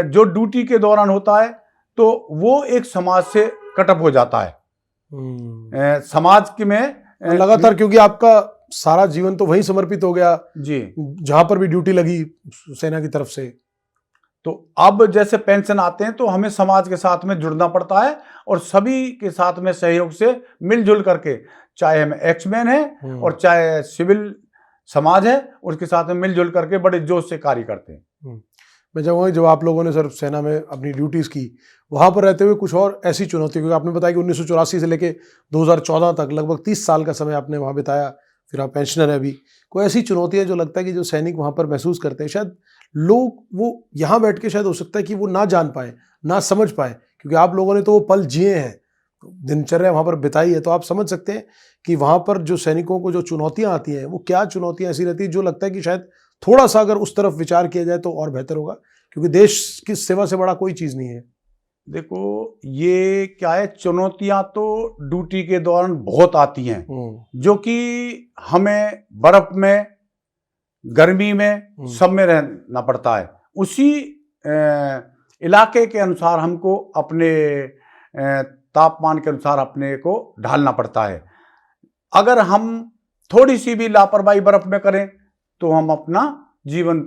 जो ड्यूटी के दौरान होता है तो वो एक समाज से कटअप हो जाता है। समाज के में लगातार, क्योंकि आपका सारा जीवन तो वहीं समर्पित हो गया जी, जहां पर भी ड्यूटी लगी सेना की तरफ से। तो अब जैसे पेंशन आते हैं तो हमें समाज के साथ में जुड़ना पड़ता है और सभी के साथ में सहयोग से मिलजुल करके, चाहे हम एक्समैन है और चाहे सिविल समाज है, उसके साथ में मिलजुल करके बड़े जोश से कार्य करते हैं। मैं चाहूँगा जब आप लोगों ने सर सेना में अपनी ड्यूटीज़ की, वहाँ पर रहते हुए कुछ और ऐसी चुनौती, क्योंकि आपने बताया कि 1984 से लेके 2014 तक लगभग 30 साल का समय आपने वहाँ बिताया, फिर आप पेंशनर है अभी। कोई ऐसी चुनौतियाँ जो लगता है कि जो सैनिक वहाँ पर महसूस करते हैं, शायद लोग वो यहाँ बैठ के शायद हो सकता है कि वो ना जान पाए, ना समझ पाए, क्योंकि आप लोगों ने तो वो पल जिए हैं, दिनचर्या वहाँ पर बिताई है, तो आप समझ सकते हैं कि वहाँ पर जो सैनिकों को जो चुनौतियाँ आती हैं, वो क्या चुनौतियाँ ऐसी रहती है जो लगता है कि शायद थोड़ा सा अगर उस तरफ विचार किया जाए तो और बेहतर होगा, क्योंकि देश की सेवा से बड़ा कोई चीज़ नहीं है। देखो, ये क्या है, चुनौतियां तो ड्यूटी के दौरान बहुत आती हैं, जो कि हमें बर्फ में, गर्मी में, सब में रहना पड़ता है। उसी इलाके के अनुसार हमको अपने तापमान के अनुसार अपने को ढालना पड़ता है। अगर हम थोड़ी सी भी लापरवाही बर्फ में करें तो हम अपना जीवन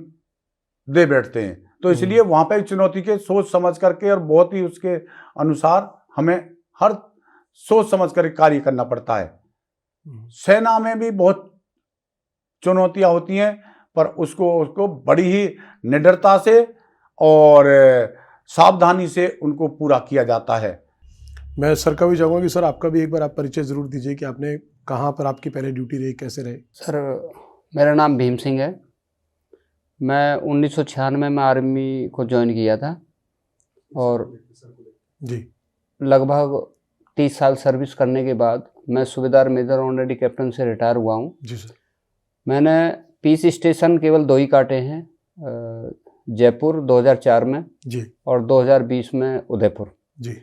दे बैठते हैं। तो इसलिए वहाँ पे चुनौती के सोच समझ करके और बहुत ही उसके अनुसार हमें हर सोच समझ कर कार्य करना पड़ता है। सेना में भी बहुत चुनौतियाँ होती हैं, पर उसको बड़ी ही निडरता से और सावधानी से उनको पूरा किया जाता है। मैं सर का भी चाहूँगा कि सर आपका भी एक बार आप परिचय ज़रूर दीजिए कि आपने कहाँ पर आपकी पहले ड्यूटी रही, कैसे रहे? सर, मेरा नाम भीम सिंह है। मैं 1996 में आर्मी को ज्वाइन किया था और जी लगभग 30 साल सर्विस करने के बाद मैं सूबेदार मेजर ऑनरेडी कैप्टन से रिटायर हुआ हूँ। जी सर। मैंने पीस स्टेशन केवल 2 ही काटे हैं, जयपुर 2004 में जी और 2020 में उदयपुर। जी।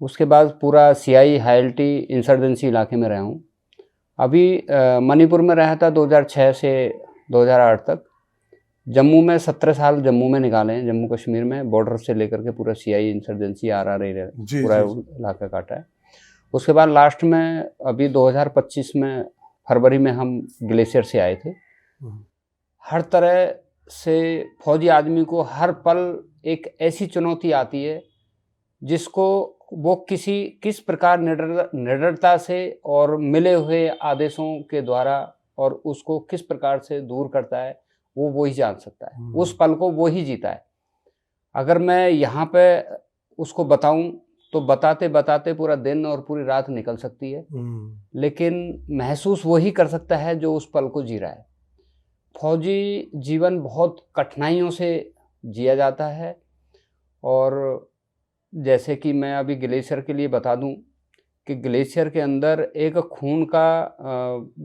उसके बाद पूरा CI हाईएलटी इंसर्जेंसी इलाके में रहा हूँ। अभी मणिपुर में रहा था 2006 से 2008 तक। जम्मू में 17 साल जम्मू में निकाले हैं, जम्मू कश्मीर में बॉर्डर से लेकर के पूरा CI इंसर्जेंसी RRA पूरा इलाका काटा है। उसके बाद लास्ट में अभी 2025 में फरवरी में हम ग्लेशियर से आए थे। हर तरह से फौजी आदमी को हर पल एक ऐसी चुनौती आती है जिसको वो किस प्रकार निडरता से और मिले हुए आदेशों के द्वारा और उसको किस प्रकार से दूर करता है, वो ही जान सकता है। उस पल को वो ही जीता है। अगर मैं यहाँ पे उसको बताऊं तो बताते बताते पूरा दिन और पूरी रात निकल सकती है, लेकिन महसूस वही कर सकता है जो उस पल को जी रहा है। फौजी जीवन बहुत कठिनाइयों से जिया जाता है और जैसे कि मैं अभी ग्लेशियर के लिए बता दूं कि ग्लेशियर के अंदर एक खून का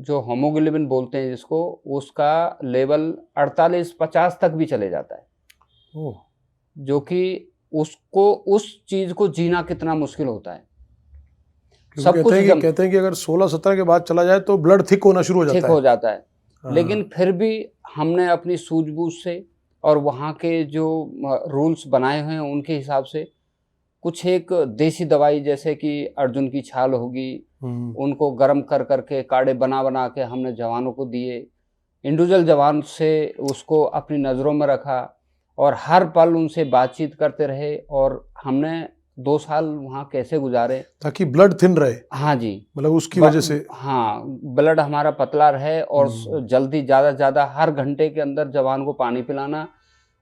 जो हीमोग्लोबिन बोलते हैं जिसको, उसका लेवल 48-50 तक भी चले जाता है, जो कि उसको उस चीज़ को जीना कितना मुश्किल होता है। सब कुछ कहते हैं कि अगर 16-17 के बाद चला जाए तो ब्लड थिक होना शुरू हो जाता है। लेकिन फिर भी हमने अपनी सूझबूझ से और वहाँ के जो रूल्स बनाए हुए हैं उनके हिसाब से कुछ एक देसी दवाई जैसे कि अर्जुन की छाल होगी, उनको गर्म कर करके काढ़े बना के हमने जवानों को दिए। इंडिविजुअल जवान से उसको अपनी नज़रों में रखा और हर पल उनसे बातचीत करते रहे और हमने 2 साल वहाँ कैसे गुजारे ताकि ब्लड थिन रहे। हाँ जी, मतलब उसकी वजह से। हाँ, ब्लड हमारा पतला रहे और जल्दी ज़्यादा से ज़्यादा हर घंटे के अंदर जवान को पानी पिलाना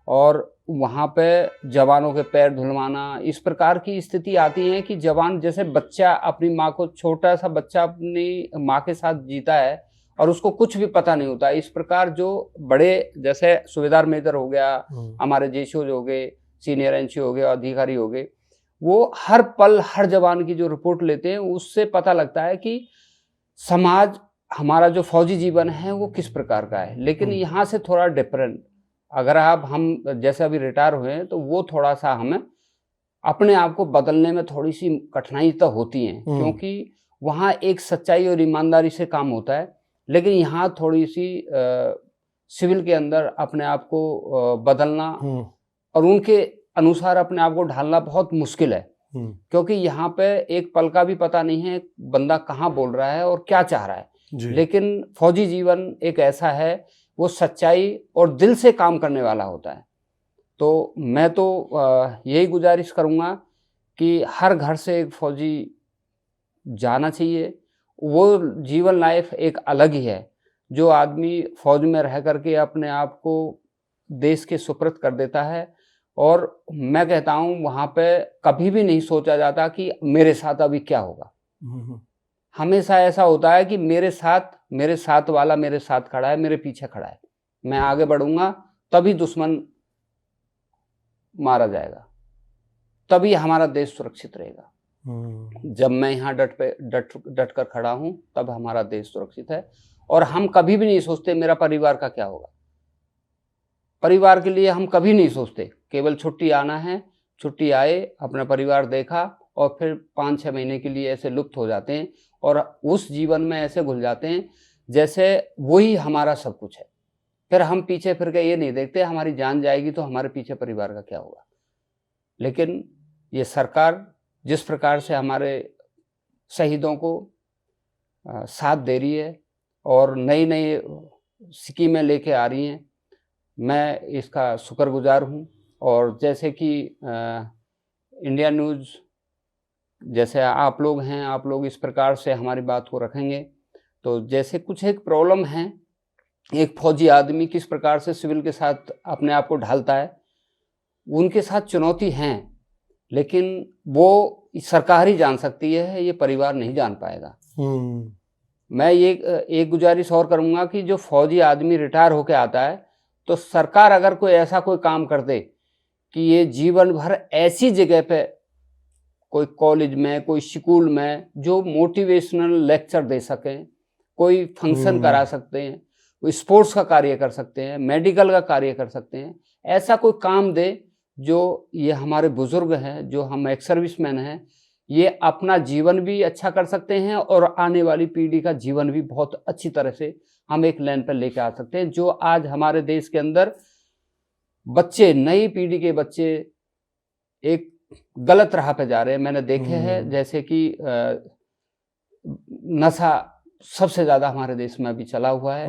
और वहाँ पे जवानों के पैर धुलवाना। इस प्रकार की स्थिति आती है कि जवान जैसे बच्चा अपनी माँ को, छोटा सा बच्चा अपनी माँ के साथ जीता है और उसको कुछ भी पता नहीं होता। इस प्रकार जो बड़े जैसे सूबेदार मेजर हो गया, हमारे JCO हो गए, सीनियर NCO हो गए, अधिकारी हो गए, वो हर पल हर जवान की जो रिपोर्ट लेते हैं उससे पता लगता है कि समाज, हमारा जो फौजी जीवन है वो किस प्रकार का है। लेकिन यहाँ से थोड़ा डिफरेंट, अगर आप हम जैसे अभी रिटायर हुए हैं तो वो थोड़ा सा हमें अपने आप को बदलने में थोड़ी सी कठिनाई तो होती है, क्योंकि वहाँ एक सच्चाई और ईमानदारी से काम होता है, लेकिन यहाँ थोड़ी सी सिविल के अंदर अपने आप को बदलना और उनके अनुसार अपने आप को ढालना बहुत मुश्किल है, क्योंकि यहाँ पे एक पल का भी पता नहीं है बंदा कहाँ बोल रहा है और क्या चाह रहा है। लेकिन फौजी जीवन एक ऐसा है, वो सच्चाई और दिल से काम करने वाला होता है। तो मैं तो यही गुजारिश करूँगा कि हर घर से एक फौजी जाना चाहिए। वो जीवन लाइफ एक अलग ही है, जो आदमी फौज में रह करके अपने आप को देश के सुपुर्द कर देता है। और मैं कहता हूँ वहाँ पे कभी भी नहीं सोचा जाता कि मेरे साथ अभी क्या होगा। हमेशा ऐसा होता है कि मेरे साथ वाला मेरे साथ खड़ा है, मेरे पीछे खड़ा है, मैं आगे बढ़ूंगा तभी दुश्मन मारा जाएगा, तभी हमारा देश सुरक्षित रहेगा। जब मैं यहाँ डट कर खड़ा हूँ तब हमारा देश सुरक्षित है। और हम कभी भी नहीं सोचते मेरा परिवार का क्या होगा। परिवार के लिए हम कभी नहीं सोचते, केवल छुट्टी आना है, छुट्टी आए, अपना परिवार देखा और फिर 5-6 महीने के लिए ऐसे लुप्त हो जाते हैं और उस जीवन में ऐसे घुल जाते हैं जैसे वही हमारा सब कुछ है। फिर हम पीछे फिर के ये नहीं देखते हमारी जान जाएगी तो हमारे पीछे परिवार का क्या होगा। लेकिन ये सरकार जिस प्रकार से हमारे शहीदों को साथ दे रही है और नई नई स्कीमें लेके आ रही हैं, मैं इसका शुक्रगुजार हूँ। और जैसे कि इंडिया न्यूज़ जैसे आप लोग हैं, आप लोग इस प्रकार से हमारी बात को रखेंगे, तो जैसे कुछ एक प्रॉब्लम है, एक फौजी आदमी किस प्रकार से सिविल के साथ अपने आप को ढालता है, उनके साथ चुनौती हैं, लेकिन वो सरकार ही जान सकती है, ये परिवार नहीं जान पाएगा। मैं ये एक गुजारिश और करूँगा कि जो फौजी आदमी रिटायर होके आता है, तो सरकार अगर कोई ऐसा कोई काम कर दे कि ये जीवन भर ऐसी जगह पे कोई कॉलेज में, कोई स्कूल में जो मोटिवेशनल लेक्चर दे सकें, कोई फंक्शन करा सकते हैं, कोई स्पोर्ट्स का कार्य कर सकते हैं, मेडिकल का कार्य कर सकते हैं, ऐसा कोई काम दे जो ये हमारे बुजुर्ग हैं, जो हम एक्स सर्विसमैन हैं, ये अपना जीवन भी अच्छा कर सकते हैं और आने वाली पीढ़ी का जीवन भी बहुत अच्छी तरह से हम एक लाइन पर लेके आ सकते हैं। जो आज हमारे देश के अंदर बच्चे, नई पीढ़ी के बच्चे एक गलत राह पे जा रहे हैं, मैंने देखे हैं, जैसे कि नशा सबसे ज़्यादा हमारे देश में अभी चला हुआ है।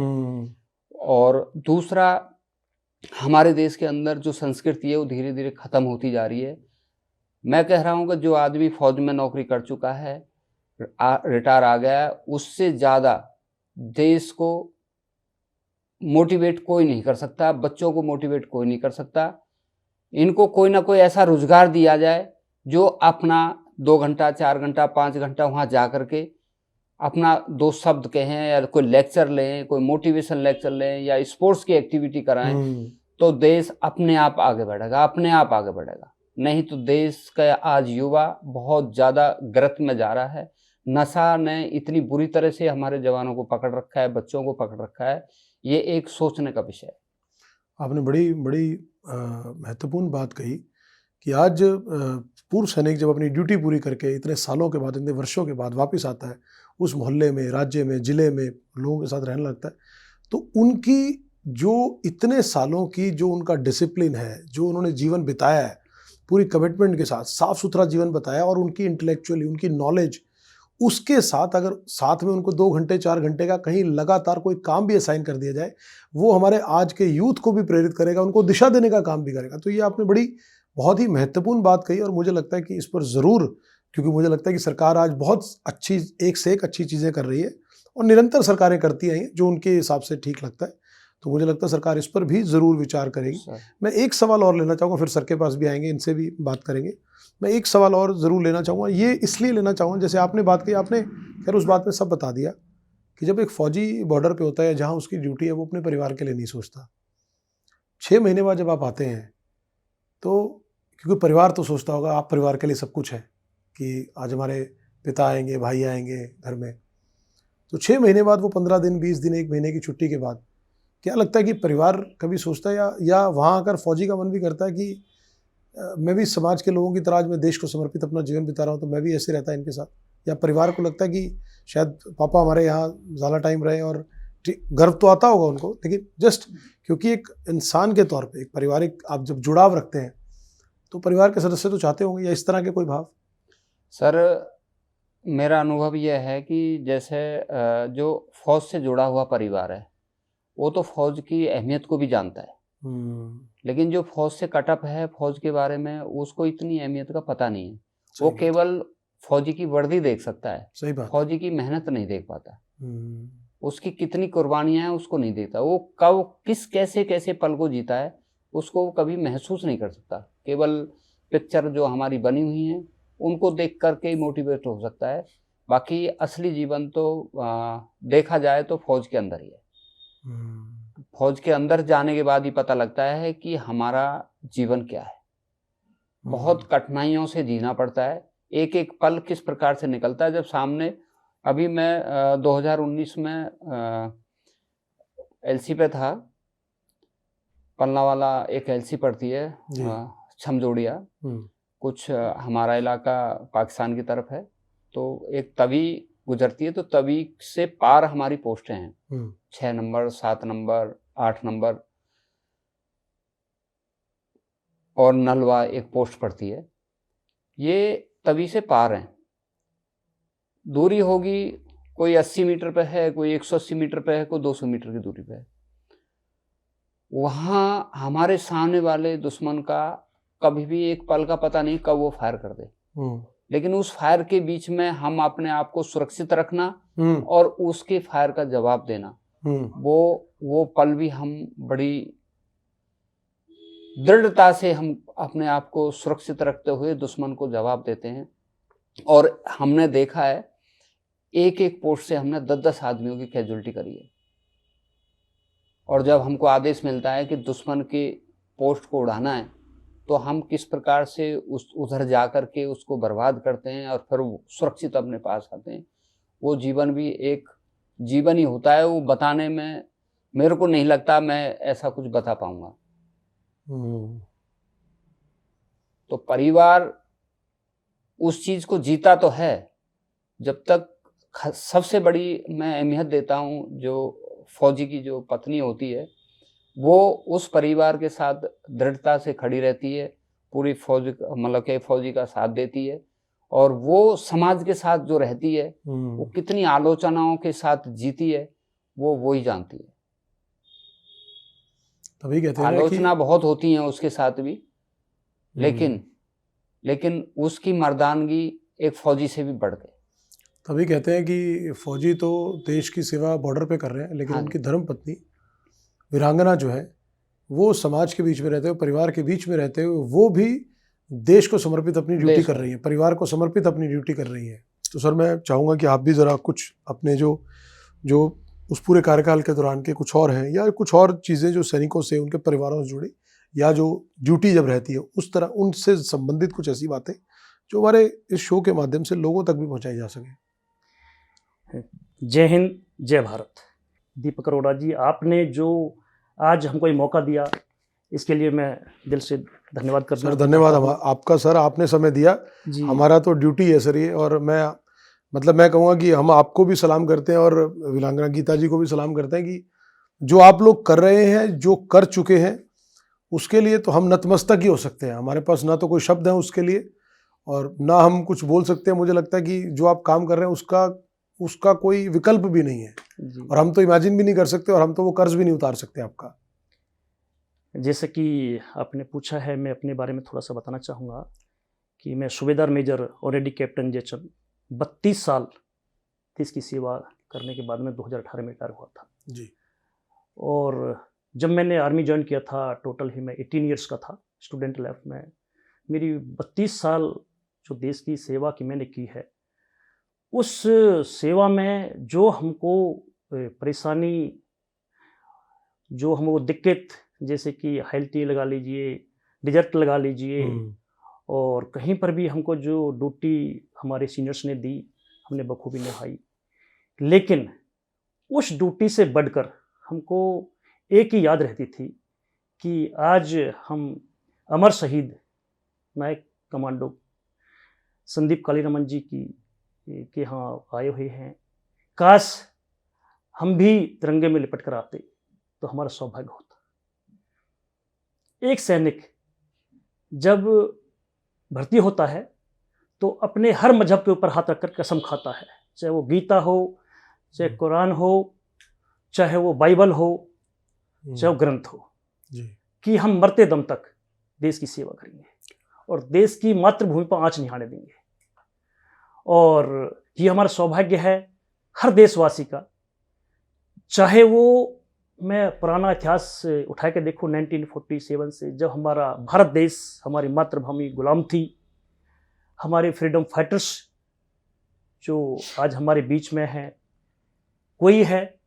और दूसरा, हमारे देश के अंदर जो संस्कृति है वो धीरे धीरे ख़त्म होती जा रही है। मैं कह रहा हूँ कि जो आदमी फौज में नौकरी कर चुका है, रिटायर आ गया है, उससे ज़्यादा देश को मोटिवेट कोई नहीं कर सकता, बच्चों को मोटिवेट कोई नहीं कर सकता। इनको कोई ना कोई ऐसा रोजगार दिया जाए जो अपना 2 घंटा, 4 घंटा, 5 घंटा वहाँ जा कर के अपना 2 शब्द कहें या कोई लेक्चर लें, कोई मोटिवेशन लेक्चर लें या स्पोर्ट्स की एक्टिविटी कराएं, तो देश अपने आप आगे बढ़ेगा, अपने आप आगे बढ़ेगा। नहीं तो देश का आज युवा बहुत ज़्यादा गर्त में जा रहा है। नशा ने इतनी बुरी तरह से हमारे जवानों को पकड़ रखा है, बच्चों को पकड़ रखा है, ये एक सोचने का विषय है। आपने बड़ी महत्वपूर्ण बात कही कि आज पूर्व सैनिक जब अपनी ड्यूटी पूरी करके इतने सालों के बाद, इतने वर्षों के बाद वापस आता है, उस मोहल्ले में, राज्य में, ज़िले में लोगों के साथ रहने लगता है, तो उनकी जो इतने सालों की जो उनका डिसिप्लिन है, जो उन्होंने जीवन बिताया है पूरी कमिटमेंट के साथ, साफ सुथरा जीवन बताया, और उनकी इंटेलेक्चुअली उनकी नॉलेज, उसके साथ अगर साथ में उनको 2 घंटे 4 घंटे का कहीं लगातार कोई काम भी असाइन कर दिया जाए, वो हमारे आज के यूथ को भी प्रेरित करेगा, उनको दिशा देने का काम भी करेगा। तो ये आपने बहुत ही महत्वपूर्ण बात कही और मुझे लगता है कि इस पर ज़रूर, क्योंकि मुझे लगता है कि सरकार आज बहुत अच्छी, एक से एक अच्छी चीज़ें कर रही है और निरंतर सरकारें करती आई हैं जो उनके हिसाब से ठीक लगता है। तो मुझे लगता है सरकार इस पर भी ज़रूर विचार करेगी। मैं एक सवाल और लेना चाहूँगा, फिर सर के पास भी आएंगे, इनसे भी बात करेंगे। मैं एक सवाल और ज़रूर लेना चाहूँगा, ये इसलिए लेना चाहूँगा, जैसे आपने बात की, आपने खैर उस बात में सब बता दिया कि जब एक फ़ौजी बॉर्डर पे होता है, जहाँ उसकी ड्यूटी है, वो अपने परिवार के लिए नहीं सोचता। 6 महीने बाद जब आप आते हैं, तो क्योंकि परिवार तो सोचता होगा, आप परिवार के लिए सब कुछ है कि आज हमारे पिता आएंगे, भाई आएंगे घर में, तो 6 महीने बाद वो 15 दिन, 20 दिन, 1 महीने की छुट्टी के बाद क्या लगता है कि परिवार कभी सोचता है या वहाँ आकर फौजी का मन भी करता है कि मैं भी समाज के लोगों की तरह आज मैं देश को समर्पित अपना जीवन बिता रहा हूँ तो मैं भी ऐसे रहता है इनके साथ, या परिवार को लगता है कि शायद पापा हमारे यहाँ ज़्यादा टाइम रहे और गर्व तो आता होगा उनको, लेकिन जस्ट क्योंकि एक इंसान के तौर पे एक पारिवारिक आप जब जुड़ाव रखते हैं तो परिवार के सदस्य तो चाहते होंगे, या इस तरह के कोई भाव? सर मेरा अनुभव यह है कि जैसे जो फौज से जुड़ा हुआ परिवार है वो तो फौज की अहमियत को भी जानता है, लेकिन जो फौज से कटअप है फौज के बारे में उसको इतनी अहमियत का पता नहीं है। वो केवल फौजी की वर्दी देख सकता है, सही बात, फौजी की मेहनत नहीं देख पाता, उसकी कितनी कुर्बानियां हैं उसको नहीं देखता, वो कब किस कैसे कैसे पल को जीता है उसको कभी महसूस नहीं कर सकता। केवल पिक्चर जो हमारी बनी हुई हैं उनको देख करके ही मोटिवेट हो सकता है, बाकी असली जीवन तो देखा जाए तो फौज के अंदर ही है। फौज के अंदर जाने के बाद ही पता लगता है कि हमारा जीवन क्या है। बहुत कठिनाइयों से जीना पड़ता है, एक एक पल किस प्रकार से निकलता है। जब सामने अभी मैं 2019 में एलसी पे था, पलना वाला एक एलसी पड़ती है छमजोड़िया, कुछ हमारा इलाका पाकिस्तान की तरफ है, तो एक तवी गुजरती है, तो तवी से पार हमारी पोस्टें हैं 6 नंबर 7 नंबर 8 नंबर और नलवा एक पोस्ट पड़ती है। ये तवी से पार हैं, दूरी होगी कोई 80 मीटर पे है, कोई 180 मीटर पे है, कोई 200 मीटर की दूरी पे है। वहाँ हमारे सामने वाले दुश्मन का कभी भी एक पल का पता नहीं कब वो फायर कर दे, लेकिन उस फायर के बीच में हम अपने आप को सुरक्षित रखना और उसके फायर का जवाब देना, वो पल भी हम बड़ी दृढ़ता से हम अपने आप को सुरक्षित रखते हुए दुश्मन को जवाब देते हैं। और हमने देखा है एक एक पोस्ट से हमने 10-10 आदमियों की कैजुअल्टी करी है। और जब हमको आदेश मिलता है कि दुश्मन के पोस्ट को उड़ाना है तो हम किस प्रकार से उधर जा कर के उसको बर्बाद करते हैं और फिर सुरक्षित अपने पास आते हैं, वो जीवन भी एक जीवन ही होता है। वो बताने में मेरे को नहीं लगता मैं ऐसा कुछ बता पाऊंगा। तो परिवार उस चीज को जीता तो है, जब तक सबसे बड़ी मैं अहमियत देता हूँ जो फौजी की जो पत्नी होती है वो उस परिवार के साथ दृढ़ता से खड़ी रहती है, पूरी फौज मतलब के फौजी का साथ देती है, और वो समाज के साथ जो रहती है वो कितनी आलोचनाओं के साथ जीती है वो ही जानती है। तभी कहते हैं आलोचना बहुत होती हैं उसके साथ भी, लेकिन उसकी मर्दानगी एक फौजी से भी बढ़ गई। तभी कहते हैं कि फौजी तो देश की सेवा बॉर्डर पे कर रहे हैं, लेकिन उनकी धर्मपत्नी वीरांगना जो है वो समाज के बीच में रहते हुए, परिवार के बीच में रहते हुए वो भी देश को समर्पित अपनी ड्यूटी कर रही है, परिवार को समर्पित अपनी ड्यूटी कर रही है। तो सर मैं चाहूँगा कि आप भी ज़रा कुछ अपने जो उस पूरे कार्यकाल के दौरान के कुछ और हैं या कुछ और चीज़ें जो सैनिकों से उनके परिवारों से जुड़ी या जो ड्यूटी जब रहती है उस तरह उनसे संबंधित कुछ ऐसी बातें जो हमारे इस शो के माध्यम से लोगों तक भी पहुँचाई जा सके। जय हिंद, जय भारत। दीपक अरोड़ा जी, आपने जो आज हमको ये मौका दिया इसके लिए मैं दिल से धन्यवाद करता हूँ। सर धन्यवाद आपका सर, आपने समय दिया। हमारा तो ड्यूटी है सर ये, और मैं कहूँगा कि हम आपको भी सलाम करते हैं और वीरांगना गीता जी को भी सलाम करते हैं कि जो आप लोग कर रहे हैं, जो कर चुके हैं, उसके लिए तो हम नतमस्तक ही हो सकते हैं। हमारे पास ना तो कोई शब्द है उसके लिए और ना हम कुछ बोल सकते हैं। मुझे लगता है कि जो आप काम कर रहे हैं उसका कोई विकल्प भी नहीं है, और हम तो इमेजिन भी नहीं कर सकते और हम तो वो कर्ज भी नहीं उतार सकते आपका। जैसे कि आपने पूछा है, मैं अपने बारे में थोड़ा सा बताना चाहूँगा कि मैं सूबेदार मेजर ऑलरेडी कैप्टन जयचंद 32 साल देश की सेवा करने के बाद में 2018 में रिटायर हुआ था जी। और जब मैंने आर्मी ज्वाइन किया था टोटल ही मैं 18 ईयर्स का था स्टूडेंट लाइफ में। मेरी 32 साल जो देश की सेवा की मैंने की है, उस सेवा में जो हमको परेशानी, जो हमको दिक्कत, जैसे कि हेल्थी लगा लीजिए, डिजर्ट लगा लीजिए, और कहीं पर भी हमको जो ड्यूटी हमारे सीनियर्स ने दी हमने बखूबी निभाई। लेकिन उस ड्यूटी से बढ़कर हमको एक ही याद रहती थी कि आज हम अमर शहीद नायक कमांडो संदीप कालीरमन जी के यहाँ आए हुए हैं। काश हम भी तिरंगे में लिपट कर आते तो हमारा सौभाग्य होता। एक सैनिक जब भर्ती होता है तो अपने हर मजहब के ऊपर हाथ रखकर कसम खाता है, चाहे वो गीता हो, चाहे कुरान हो, चाहे वो बाइबल हो, चाहे वो ग्रंथ हो, कि हम मरते दम तक देश की सेवा करेंगे और देश की मातृभूमि पर आंच नहीं आने देंगे। और ये हमारा सौभाग्य है हर देशवासी का, चाहे वो मैं पुराना इतिहास उठा के देखूँ 1947 से, जब हमारा भारत देश, हमारी मातृभूमि गुलाम थी, हमारे फ्रीडम फाइटर्स जो आज हमारे बीच में हैं, कोई है,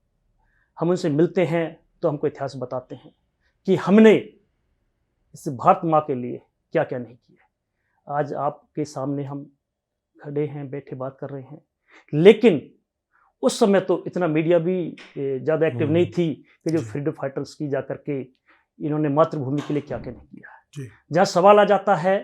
हम उनसे मिलते हैं तो हमको इतिहास बताते हैं कि हमने इस भारत माँ के लिए क्या क्या नहीं किया। आज आपके सामने हम खड़े हैं, बैठे बात कर रहे हैं, लेकिन उस समय तो इतना मीडिया भी ज़्यादा एक्टिव नहीं थी कि जो फ्रीडम फाइटर्स की जा करके इन्होंने मातृभूमि के लिए क्या क्या नहीं किया। जहाँ सवाल आ जाता है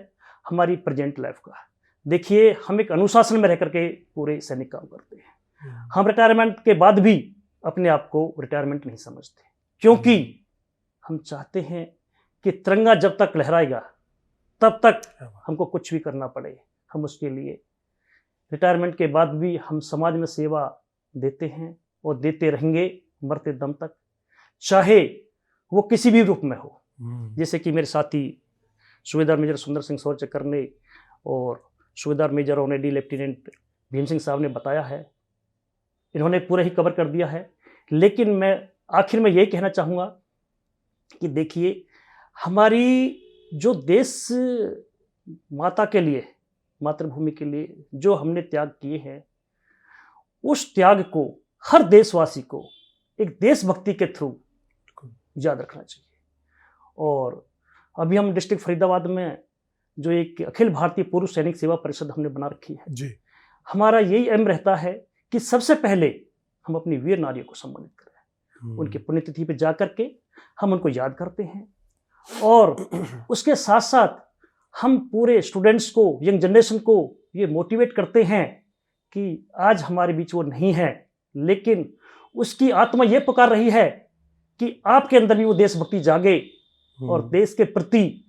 हमारी प्रेजेंट लाइफ का, देखिए हम एक अनुशासन में रह करके पूरे सैनिक काम करते हैं। हम रिटायरमेंट के बाद भी अपने आप को रिटायरमेंट नहीं समझते, क्योंकि हम चाहते हैं कि तिरंगा जब तक लहराएगा तब तक हमको कुछ भी करना पड़े, हम उसके लिए रिटायरमेंट के बाद भी हम समाज में सेवा देते हैं और देते रहेंगे मरते दम तक, चाहे वो किसी भी रूप में हो। जैसे कि मेरे साथी सूबेदार मेजर सुंदर सिंह सोरचक्कर ने और सूबेदार major honorary lieutenant Bhim Singh साहब ने बताया है, इन्होंने पूरा ही कवर कर दिया है। लेकिन मैं आखिर में यही कहना चाहूँगा कि देखिए हमारी जो देश माता के लिए, मातृभूमि के लिए जो हमने त्याग किए हैं, उस त्याग को हर देशवासी को एक देशभक्ति के थ्रू याद रखना चाहिए। और अभी हम डिस्ट्रिक्ट फरीदाबाद में जो एक अखिल भारतीय पूर्व सैनिक सेवा परिषद हमने बना रखी है जी, हमारा यही एम रहता है कि सबसे पहले हम अपनी वीर नारियों को सम्मानित करें, उनकी पुण्यतिथि पे जा करके हम उनको याद करते हैं और उसके साथ साथ हम पूरे स्टूडेंट्स को, यंग जनरेशन को ये मोटिवेट करते हैं कि आज हमारे बीच वो नहीं है, लेकिन उसकी आत्मा ये पुकार रही है कि आपके अंदर भी वो देशभक्ति जागे और देश के प्रति,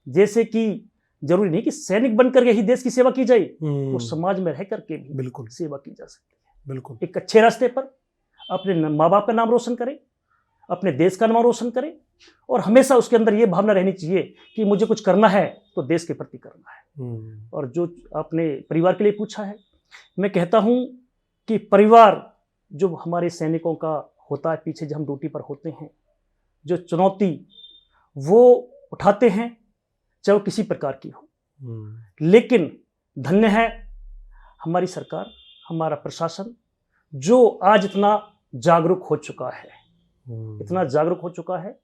जैसे कि जरूरी नहीं कि सैनिक बनकर के ही देश की सेवा की जाए, तो समाज में रह करके भी बिल्कुल सेवा की जा सकती है। बिल्कुल एक अच्छे रास्ते पर अपने माँ बाप का नाम रोशन करें, अपने देश का नाम रोशन करें और हमेशा उसके अंदर ये भावना रहनी चाहिए कि मुझे कुछ करना है तो देश के प्रति करना है। और जो आपने परिवार के लिए पूछा है, मैं कहता हूँ कि परिवार जो हमारे सैनिकों का होता है, पीछे जब हम ड्यूटी पर होते हैं, जो चुनौती वो उठाते हैं चाहे वो किसी प्रकार की हो, लेकिन धन्य है हमारी सरकार, हमारा प्रशासन जो आज इतना जागरूक हो चुका है, इतना जागरूक हो चुका है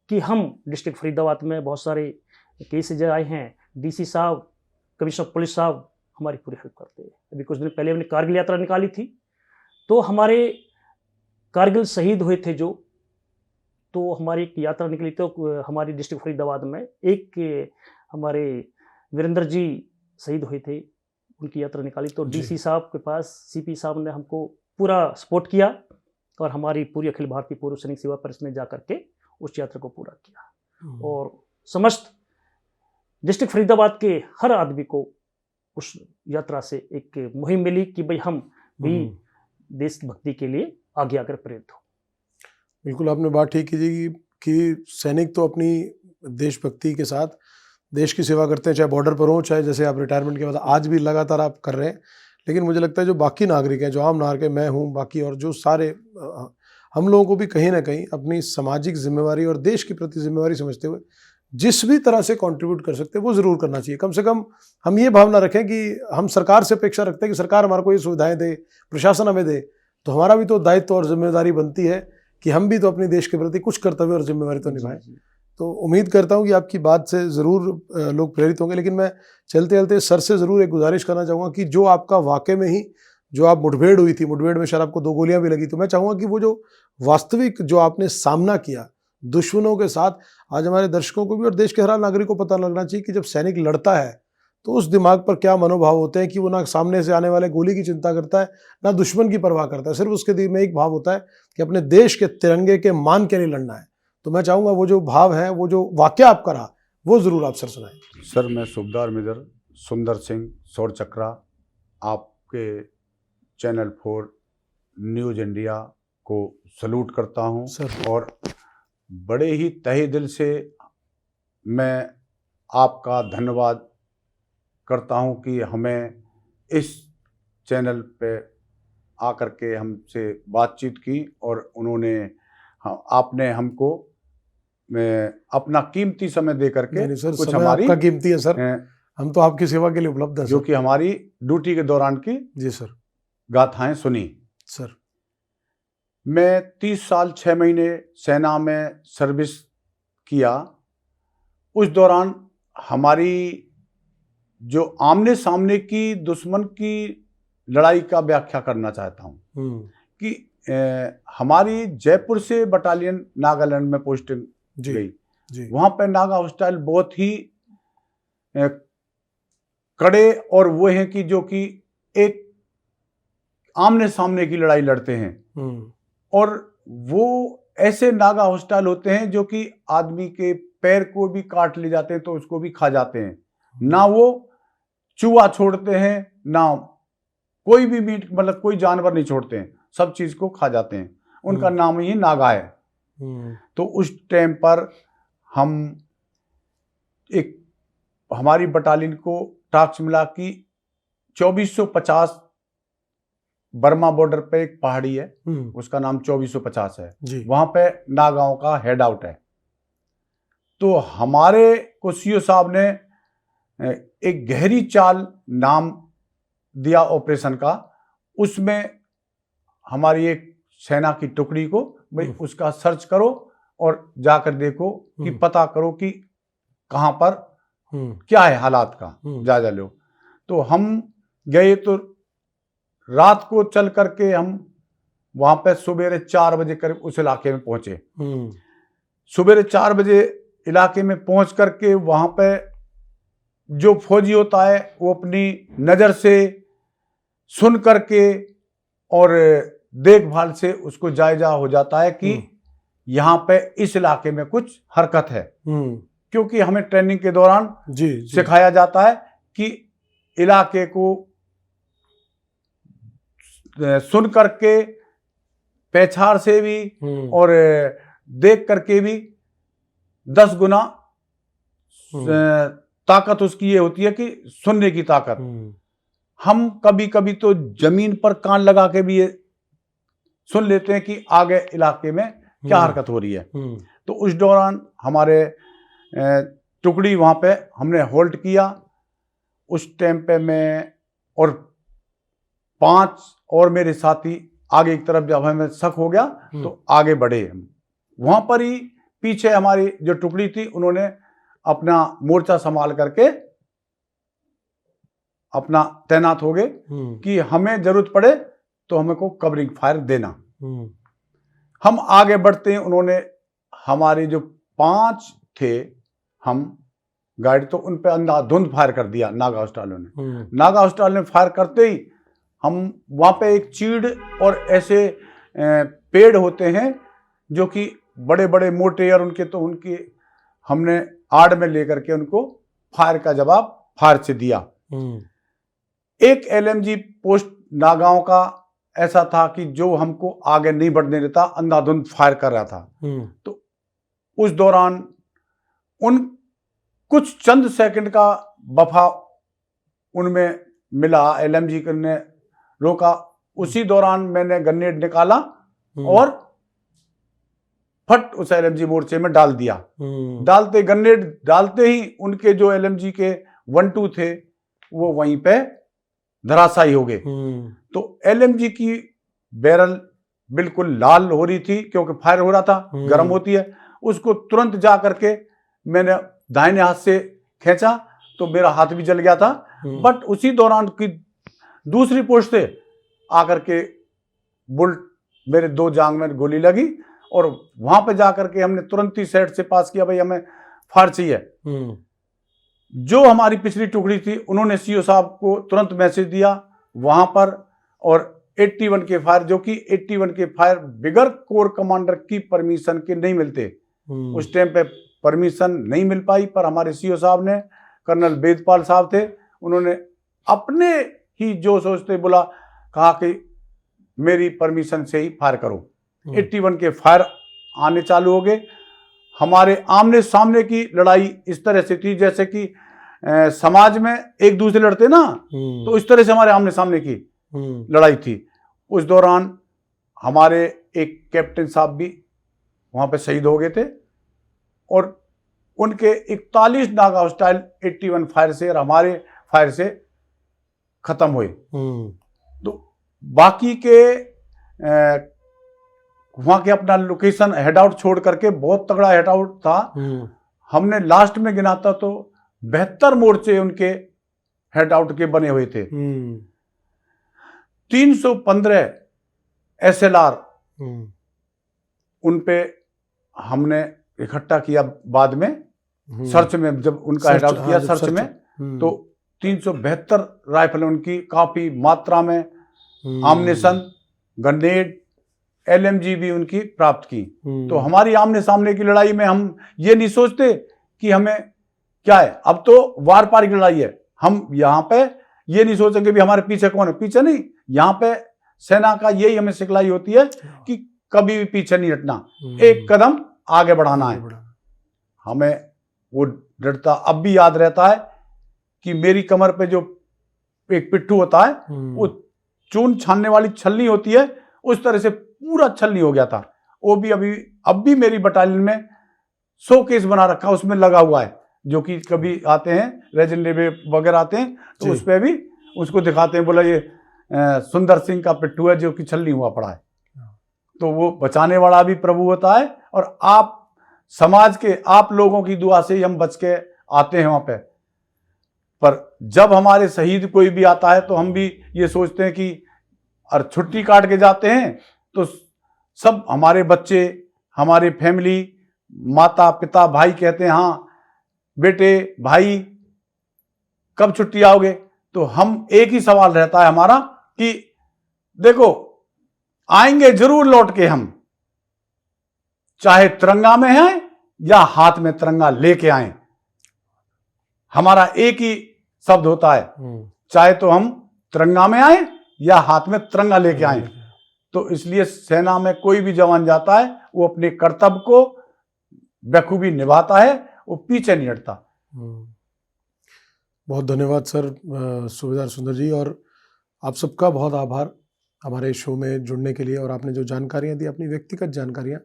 कि हम डिस्ट्रिक्ट फरीदाबाद में बहुत सारे केसेज आए हैं, डीसी साहब, कमिश्नर पुलिस साहब हमारी पूरी हेल्प करते हैं। अभी कुछ दिन पहले हमने कारगिल यात्रा निकाली थी, तो हमारे कारगिल शहीद हुए थे जो, तो हमारी एक यात्रा निकली, तो हमारी डिस्ट्रिक्ट फरीदाबाद में एक हमारे वीरेंद्र जी शहीद हुए थे, उनकी यात्रा निकाली, तो डीसी साहब के पास सीपी साहब ने हमको पूरा सपोर्ट किया और हमारी पूरी अखिल भारतीय पूर्व सैनिक सेवा परिषद ने जा करके उस यात्रा को पूरा किया और समस्त डिस्ट्रिक्ट फरीदाबाद के हर आदमी को उस यात्रा से एक मुहिम मिली कि भाई हम भी देश की भक्ति के लिए आगे आकर प्रेरित हो। बिल्कुल आपने बात ठीक की जी कि सैनिक तो अपनी देशभक्ति के साथ देश की सेवा करते हैं, चाहे बॉर्डर पर हो, चाहे जैसे आप रिटायरमेंट के बाद आज भी लगातार आप कर रहे हैं। लेकिन मुझे लगता है जो बाकी नागरिक हैं, जो आम नागरिक हैं, मैं हूँ, बाकी और जो सारे हम लोगों को भी कहीं ना कहीं अपनी सामाजिक जिम्मेवारी और देश के प्रति जिम्मेवारी समझते हुए जिस भी तरह से कंट्रीब्यूट कर सकते हैं वो ज़रूर करना चाहिए। कम से कम हम ये भावना रखें कि हम सरकार से अपेक्षा रखते हैं कि सरकार हमारे को ये सुविधाएं दे, प्रशासन हमें दे, तो हमारा भी तो दायित्व और जिम्मेदारी बनती है कि हम भी तो अपने देश के प्रति कुछ कर्तव्य और जिम्मेवारी तो निभाएं। तो उम्मीद करता हूं कि आपकी बात से ज़रूर लोग प्रेरित होंगे। लेकिन मैं चलते चलते सर से ज़रूर एक गुजारिश करना चाहूँगा कि जो आपका वाकई में ही जो आप मुठभेड़ हुई थी, मुठभेड़ में शायद आपको 2 गोलियां भी लगी, तो मैं चाहूंगा कि वो जो वास्तविक जो आपने सामना किया दुश्मनों के साथ, आज हमारे दर्शकों को भी और देश के हर नागरिक को पता लगना चाहिए कि जब सैनिक लड़ता है तो उस दिमाग पर क्या मनोभाव होते हैं कि वो ना सामने से आने वाले गोली की चिंता करता है, ना दुश्मन की परवाह करता है, सिर्फ उसके दिल में एक भाव होता है कि अपने देश के तिरंगे के मान के लिए लड़ना है। तो मैं चाहूंगा वो जो भाव है, वो जो वाकया आपका रहा, वो जरूर आप सर सुनाएं। सर, मैं सूबेदार मेजर सुंदर सिंह सौरचक्रा आपके चैनल 4 न्यूज़ इंडिया को सलूट करता हूं सर। और बड़े ही तहे दिल से मैं आपका धन्यवाद करता हूं कि हमें इस चैनल पे आकर के हमसे बातचीत की और आपने हमको अपना कीमती समय दे करके नहीं सर, कुछ समय हमारी आपका कीमती है सर, हम तो आपकी सेवा के लिए उपलब्ध हैं जो सर। कि हमारी ड्यूटी के दौरान की जी सर। गाथाएं सुनी। सर, मैं 30 साल 6 महीने सेना में सर्विस किया। उस दौरान हमारी जो आमने सामने की दुश्मन की लड़ाई का व्याख्या करना चाहता हूं कि हमारी जयपुर से बटालियन नागालैंड में पोस्टिंग गई। जी। वहां पर नागा हॉस्टाइल बहुत ही कड़े और वो हैं कि जो कि एक आमने सामने की लड़ाई लड़ते हैं और वो ऐसे नागा हॉस्टाइल होते हैं जो कि आदमी के पैर को भी काट ले जाते हैं तो उसको भी खा जाते हैं। ना वो चूहा छोड़ते हैं, ना कोई भी मीट, मतलब कोई जानवर नहीं छोड़ते हैं, सब चीज को खा जाते हैं। उनका नाम ही नागा है। तो उस टाइम पर हम हमारी बटालियन को टास्क मिला कि 2450 बर्मा बॉर्डर पे एक पहाड़ी है, उसका नाम 2450 है जी। वहां पे नागाओं का हेड आउट है। तो हमारे को सीओ साहब ने एक गहरी चाल नाम दिया ऑपरेशन का। उसमें हमारी एक सेना की टुकड़ी को भाई उसका सर्च करो और जाकर देखो कि पता करो कि कहां पर क्या है, हालात का जायजा लो। तो हम गए तो रात को चल करके हम वहां पे सवेरे 4 बजे करीब उस इलाके में पहुंचे। सवेरे 4 बजे इलाके में पहुंच करके वहां पे जो फौजी होता है वो अपनी नज़र से सुन करके और देखभाल से उसको जायजा हो जाता है कि यहाँ पे इस इलाके में कुछ हरकत है। क्योंकि हमें ट्रेनिंग के दौरान जी सिखाया जाता है कि इलाके को सुन करके, पहचान से भी और देख करके भी 10 गुना ताकत उसकी ये होती है कि सुनने की ताकत। हम कभी कभी तो जमीन पर कान लगा के भी ये सुन लेते हैं कि आगे इलाके में क्या हरकत हो रही है। तो उस दौरान हमारे टुकड़ी वहां पे हमने होल्ड किया। उस टाइम पे मैं और 5 और मेरे साथी आगे की तरफ जब हमें शक हो गया तो आगे बढ़े। वहां पर ही पीछे हमारी जो टुकड़ी थी उन्होंने अपना मोर्चा संभाल करके अपना तैनात हो गए कि हमें जरूरत पड़े तो हमें को कवरिंग फायर देना। हम आगे बढ़ते हैं। उन्होंने हमारे जो 5 थे हम गाइड, तो उन पे अंधाधुंध फायर कर दिया नागा हॉस्टाइलों ने। नागा हॉस्टाइल ने फायर करते ही हम वहां पे एक चीड़ और ऐसे पेड़ होते हैं जो कि बड़े बड़े मोटे, और उनके हमने आड़ में लेकर के उनको फायर का जवाब फायर से दिया। एक एलएमजी पोस्ट नागाओं का ऐसा था कि जो हमको आगे नहीं बढ़ने देता, अंधाधुंध फायर कर रहा था। तो उस दौरान उन कुछ चंद सेकंड का वफा उनमें मिला। एलएमजी ने रोका। उसी दौरान मैंने ग्रेनेड निकाला और फट उस एलएमजी मोर्चे में डाल दिया। ग्रेनेड डालते ही उनके जो एलएमजी के 1-2 थे वो वहीं पे धराशायी हो गए। तो एलएमजी की बैरल बिल्कुल लाल हो रही थी क्योंकि फायर हो रहा था, गर्म होती है। उसको तुरंत जा करके मैंने दाहिने हाथ से खींचा तो मेरा हाथ भी जल गया था। बट उसी दौरान की दूसरी पोस्ट से आकर के बुलेट मेरे 2 जांग में गोली लगी और वहां पे जाकर के हमने तुरंत ही सेट से पास किया, भाई हमें फायर चाहिए। जो हमारी पिछली टुकड़ी थी उन्होंने सीओ साहब को तुरंत मैसेज दिया वहां पर, और 81 के फायर, जो कि 81 के फायर बिगर कोर कमांडर की परमिशन के नहीं मिलते, उस टाइम पे परमिशन नहीं मिल पाई। पर हमारे सीओ साहब ने, कर्नल वेदपाल साहब थे, उन्होंने अपने ही जो सोचते बोला, कहा कि मेरी परमिशन से ही फायर करो। 81 के फायर आने चालू हो गए। हमारे आमने सामने की लड़ाई इस तरह से थी जैसे कि समाज में एक दूसरे लड़ते ना, तो इस तरह से हमारे आमने सामने की लड़ाई थी। उस दौरान हमारे एक कैप्टन साहब भी वहां पे शहीद हो गए थे और उनके 41 नागा हॉस्टाइल 81 फायर से और हमारे फायर से खत्म हुए। तो बाकी के वहां के अपना लोकेशन हेड आउट छोड़ करके, बहुत तगड़ा हेड आउट था, हमने लास्ट में गिना था तो 72 मोर्चे उनके हेड आउट के बने हुए थे। 315 SLR उन पे हमने इकट्ठा किया बाद में सर्च में, जब उनका हेड आउट किया सर्च में, तो 372 राइफल उनकी काफी मात्रा में, आमनेशन, ग्रेनेड, LMG भी उनकी प्राप्त की। तो हमारी आमने सामने की लड़ाई में हम ये नहीं सोचते कि हमें क्या है, अब तो वार पार की लड़ाई है। हम यहाँ पे ये नहीं सोचेंगे भी हमारे पीछे कौन है, पीछे नहीं, यहाँ पे सेना का यही हमें सिखलाई होती है कि कभी भी पीछे नहीं हटना, एक कदम आगे बढ़ाना है। हमें वो डरता अब भी याद रहता है कि मेरी कमर पे जो एक पिट्ठू होता है, वो चून छानने वाली छलनी होती है, उस तरह से पूरा छलनी हो गया था। वो भी अब भी मेरी बटालियन में 100 केस बना रखा, उसमें लगा हुआ है, जो कि कभी आते हैं रेजिडेंट डे वगैरह आते हैं तो उस पर भी उसको दिखाते हैं, बोला ये सुंदर सिंह का पिट्ठू है जो कि छलनी हुआ पड़ा है। तो वो बचाने वाला भी प्रभु होता है, और आप समाज के, आप लोगों की दुआ से ही हम बच के आते हैं वहां पे। पर जब हमारे शहीद कोई भी आता है तो हम भी ये सोचते हैं कि, और छुट्टी काट के जाते हैं तो सब हमारे बच्चे, हमारे फैमिली, माता पिता, भाई कहते हैं हाँ बेटे भाई कब छुट्टी आओगे, तो हम एक ही सवाल रहता है हमारा कि देखो आएंगे जरूर लौट के, हम चाहे तिरंगा में हैं या हाथ में तिरंगा लेके आए, हमारा एक ही शब्द होता है, चाहे तो हम तिरंगा में आए या हाथ में तिरंगा लेके आए। तो इसलिए सेना में कोई भी जवान जाता है वो अपने कर्तव्य को बखूबी निभाता है, वो पीछे नहीं हटता। बहुत धन्यवाद सर सूबेदार सुंदर जी, और आप सबका बहुत आभार हमारे शो में जुड़ने के लिए, और आपने जो जानकारियां दी, अपनी व्यक्तिगत जानकारियां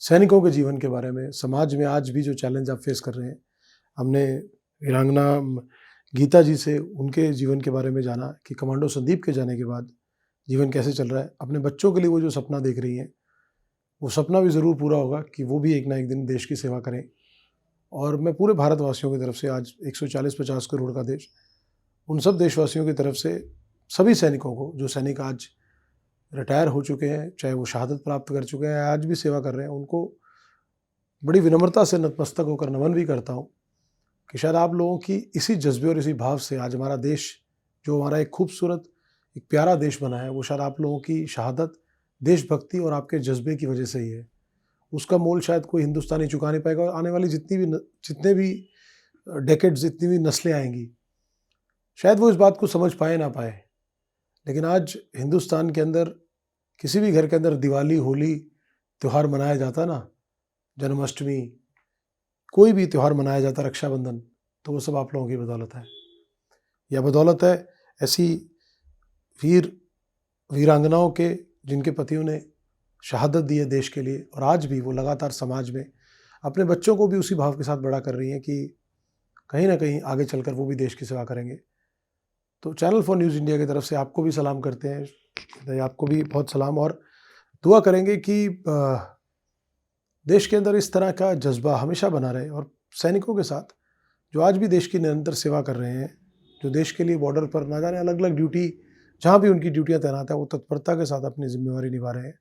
सैनिकों के जीवन के बारे में, समाज में आज भी जो चैलेंज आप फेस कर रहे हैं, हमने वीरांगना गीता जी से उनके जीवन के बारे में जाना कि कमांडो संदीप के जाने के बाद जीवन कैसे चल रहा है। अपने बच्चों के लिए वो जो सपना देख रही हैं, वो सपना भी ज़रूर पूरा होगा कि वो भी एक ना एक दिन देश की सेवा करें। और मैं पूरे भारतवासियों की तरफ से, आज 140-50 करोड़ का देश, उन सब देशवासियों की तरफ से सभी सैनिकों को, जो सैनिक आज रिटायर हो चुके हैं, चाहे वो शहादत प्राप्त कर चुके हैं, आज भी सेवा कर रहे हैं, उनको बड़ी विनम्रता से नतमस्तक होकर नमन भी करता हूँ कि शायद आप लोगों की इसी जज्बे और इसी भाव से आज हमारा देश, जो हमारा एक खूबसूरत, एक प्यारा देश बना है, वो शायद आप लोगों की शहादत, देशभक्ति और आपके जज्बे की वजह से ही है। उसका मोल शायद कोई हिंदुस्तानी चुका नहीं पाएगा, और आने वाली जितने भी डेकेड्स, जितनी भी नस्लें आएंगी, शायद वो इस बात को समझ पाए ना पाए। लेकिन आज हिंदुस्तान के अंदर किसी भी घर के अंदर दिवाली, होली त्यौहार मनाया जाता ना, जन्माष्टमी, कोई भी त्यौहार मनाया जाता, रक्षाबंधन, तो वो सब आप लोगों की बदौलत है। यह बदौलत है ऐसी वीरांगनाओं के, जिनके पतियों ने शहादत दी है देश के लिए, और आज भी वो लगातार समाज में अपने बच्चों को भी उसी भाव के साथ बड़ा कर रही हैं कि कहीं ना कहीं आगे चलकर वो भी देश की सेवा करेंगे। तो चैनल फॉर न्यूज़ इंडिया की तरफ से आपको भी सलाम करते हैं, आपको भी बहुत सलाम, और दुआ करेंगे कि देश के अंदर इस तरह का जज्बा हमेशा बना रहे, और सैनिकों के साथ जो आज भी देश की निरंतर सेवा कर रहे हैं, जो देश के लिए बॉर्डर पर ना जाने अलग अलग ड्यूटी जहाँ भी उनकी ड्यूटियाँ तैनात है वो तत्परता के साथ अपनी जिम्मेवारी निभा रहे हैं।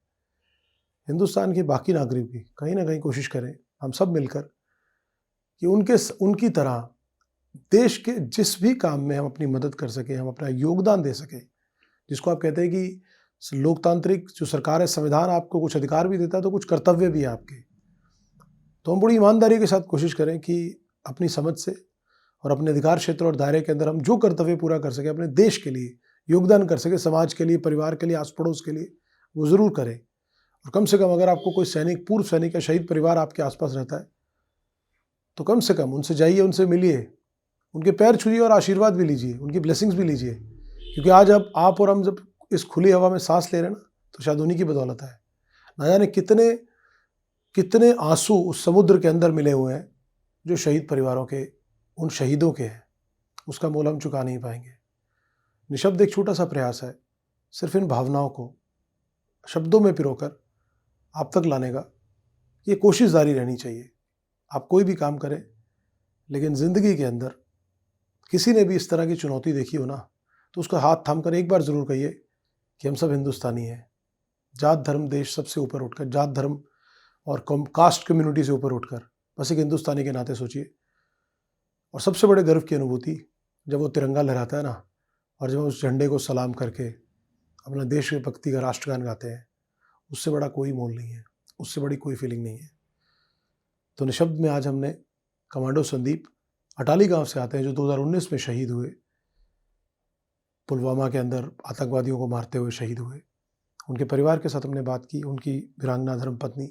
हिंदुस्तान के बाकी नागरिक भी कहीं ना कहीं कोशिश करें, हम सब मिलकर, कि उनकी तरह देश के जिस भी काम में हम अपनी मदद कर सकें, हम अपना योगदान दे सकें, जिसको आप कहते हैं कि लोकतांत्रिक जो सरकार है, संविधान आपको कुछ अधिकार भी देता है तो कुछ कर्तव्य भी है आपके। तो हम बड़ी ईमानदारी के साथ कोशिश करें कि अपनी समझ से और अपने अधिकार क्षेत्र और दायरे के अंदर हम जो कर्तव्य पूरा कर सकें, अपने देश के लिए योगदान कर सकें, समाज के लिए, परिवार के लिए, आस पड़ोस के लिए, वो ज़रूर करें। और कम से कम अगर आपको कोई सैनिक, पूर्व सैनिक या शहीद परिवार आपके आसपास रहता है तो कम से कम उनसे जाइए, उनसे मिलिए, उनके पैर छूइए और आशीर्वाद भी लीजिए, उनकी ब्लेसिंग्स भी लीजिए। क्योंकि आज अब आप और हम जब इस खुली हवा में सांस ले रहे हैं ना, तो शायद उन्हीं की बदौलत है। ना जाने कितने कितने आंसू उस समुद्र के अंदर मिले हुए हैं जो शहीद परिवारों के, उन शहीदों के हैं, उसका मोल हम चुका नहीं पाएंगे। निशब्द एक छोटा सा प्रयास है, सिर्फ इन भावनाओं को शब्दों में पिरोकर आप तक लाने का। ये कोशिश जारी रहनी चाहिए। आप कोई भी काम करें, लेकिन ज़िंदगी के अंदर किसी ने भी इस तरह की चुनौती देखी हो ना, तो उसका हाथ थाम कर एक बार ज़रूर कहिए कि हम सब हिंदुस्तानी हैं। जात धर्म देश सबसे ऊपर उठकर, जात धर्म और कास्ट कम्युनिटी से ऊपर उठकर बस एक हिंदुस्तानी के नाते सोचिए। और सबसे बड़े गर्व की अनुभूति जब वो तिरंगा लहराता है ना, और जब उस झंडे को सलाम करके अपना देश के भक्ति का राष्ट्रगान गाते हैं, उससे बड़ा कोई मोल नहीं है, उससे बड़ी कोई फीलिंग नहीं है। तो निशब्द में आज हमने कमांडो संदीप अटाली गांव से आते हैं, जो 2019 में शहीद हुए, पुलवामा के अंदर आतंकवादियों को मारते हुए शहीद हुए। उनके परिवार के साथ हमने बात की, उनकी वीरांगना धर्मपत्नी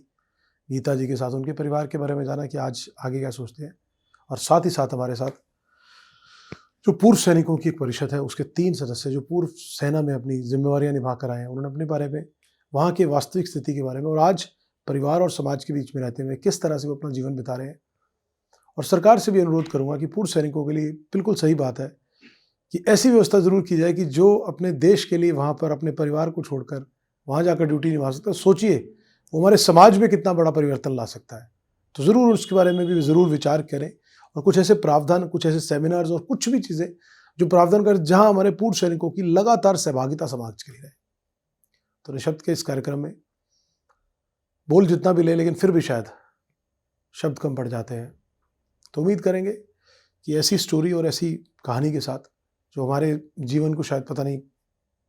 गीता जी के साथ उनके परिवार के बारे में जाना कि आज आगे क्या सोचते हैं। और साथ ही साथ हमारे साथ जो पूर्व सैनिकों की एक परिषद है, उसके 3 सदस्य जो पूर्व सेना में अपनी जिम्मेवारियां निभा कर आए हैं, उन्होंने अपने बारे में, वहाँ की वास्तविक स्थिति के बारे में, और आज परिवार और समाज के बीच में रहते हुए किस तरह से वो अपना जीवन बिता रहे हैं। और सरकार से भी अनुरोध करूंगा कि पूर्व सैनिकों के लिए बिल्कुल सही बात है कि ऐसी व्यवस्था ज़रूर की जाए कि जो अपने देश के लिए वहाँ पर अपने परिवार को छोड़कर वहाँ जाकर ड्यूटी निभा सकता है। सोचिए वो हमारे समाज में कितना बड़ा परिवर्तन ला सकता है। तो ज़रूर उसके बारे में भी ज़रूर विचार करें, और कुछ ऐसे प्रावधान, कुछ ऐसे सेमिनार्स और कुछ भी चीज़ें जो प्रावधान करें जहाँ हमारे पूर्व सैनिकों की लगातार सहभागिता समाज के लिए रहे। तो निशब्द के इस कार्यक्रम में बोल जितना भी ले, लेकिन फिर भी शायद शब्द कम पड़ जाते हैं। तो उम्मीद करेंगे कि ऐसी स्टोरी और ऐसी कहानी के साथ जो हमारे जीवन को शायद पता नहीं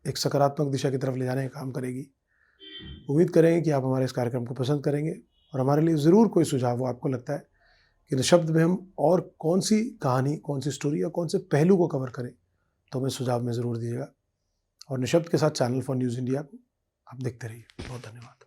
एक सकारात्मक दिशा की तरफ ले जाने का काम करेगी। उम्मीद करेंगे कि आप हमारे इस कार्यक्रम को पसंद करेंगे, और हमारे लिए ज़रूर कोई सुझाव हो आपको लगता है कि निशब्द में हम और कौन सी कहानी, कौन सी स्टोरी या कौन से पहलू को कवर करें, तो हमें सुझाव में ज़रूर दीजिएगा। और निशब्द के साथ चैनल फॉर न्यूज़ इंडिया को आप देखते रहिए। बहुत धन्यवाद।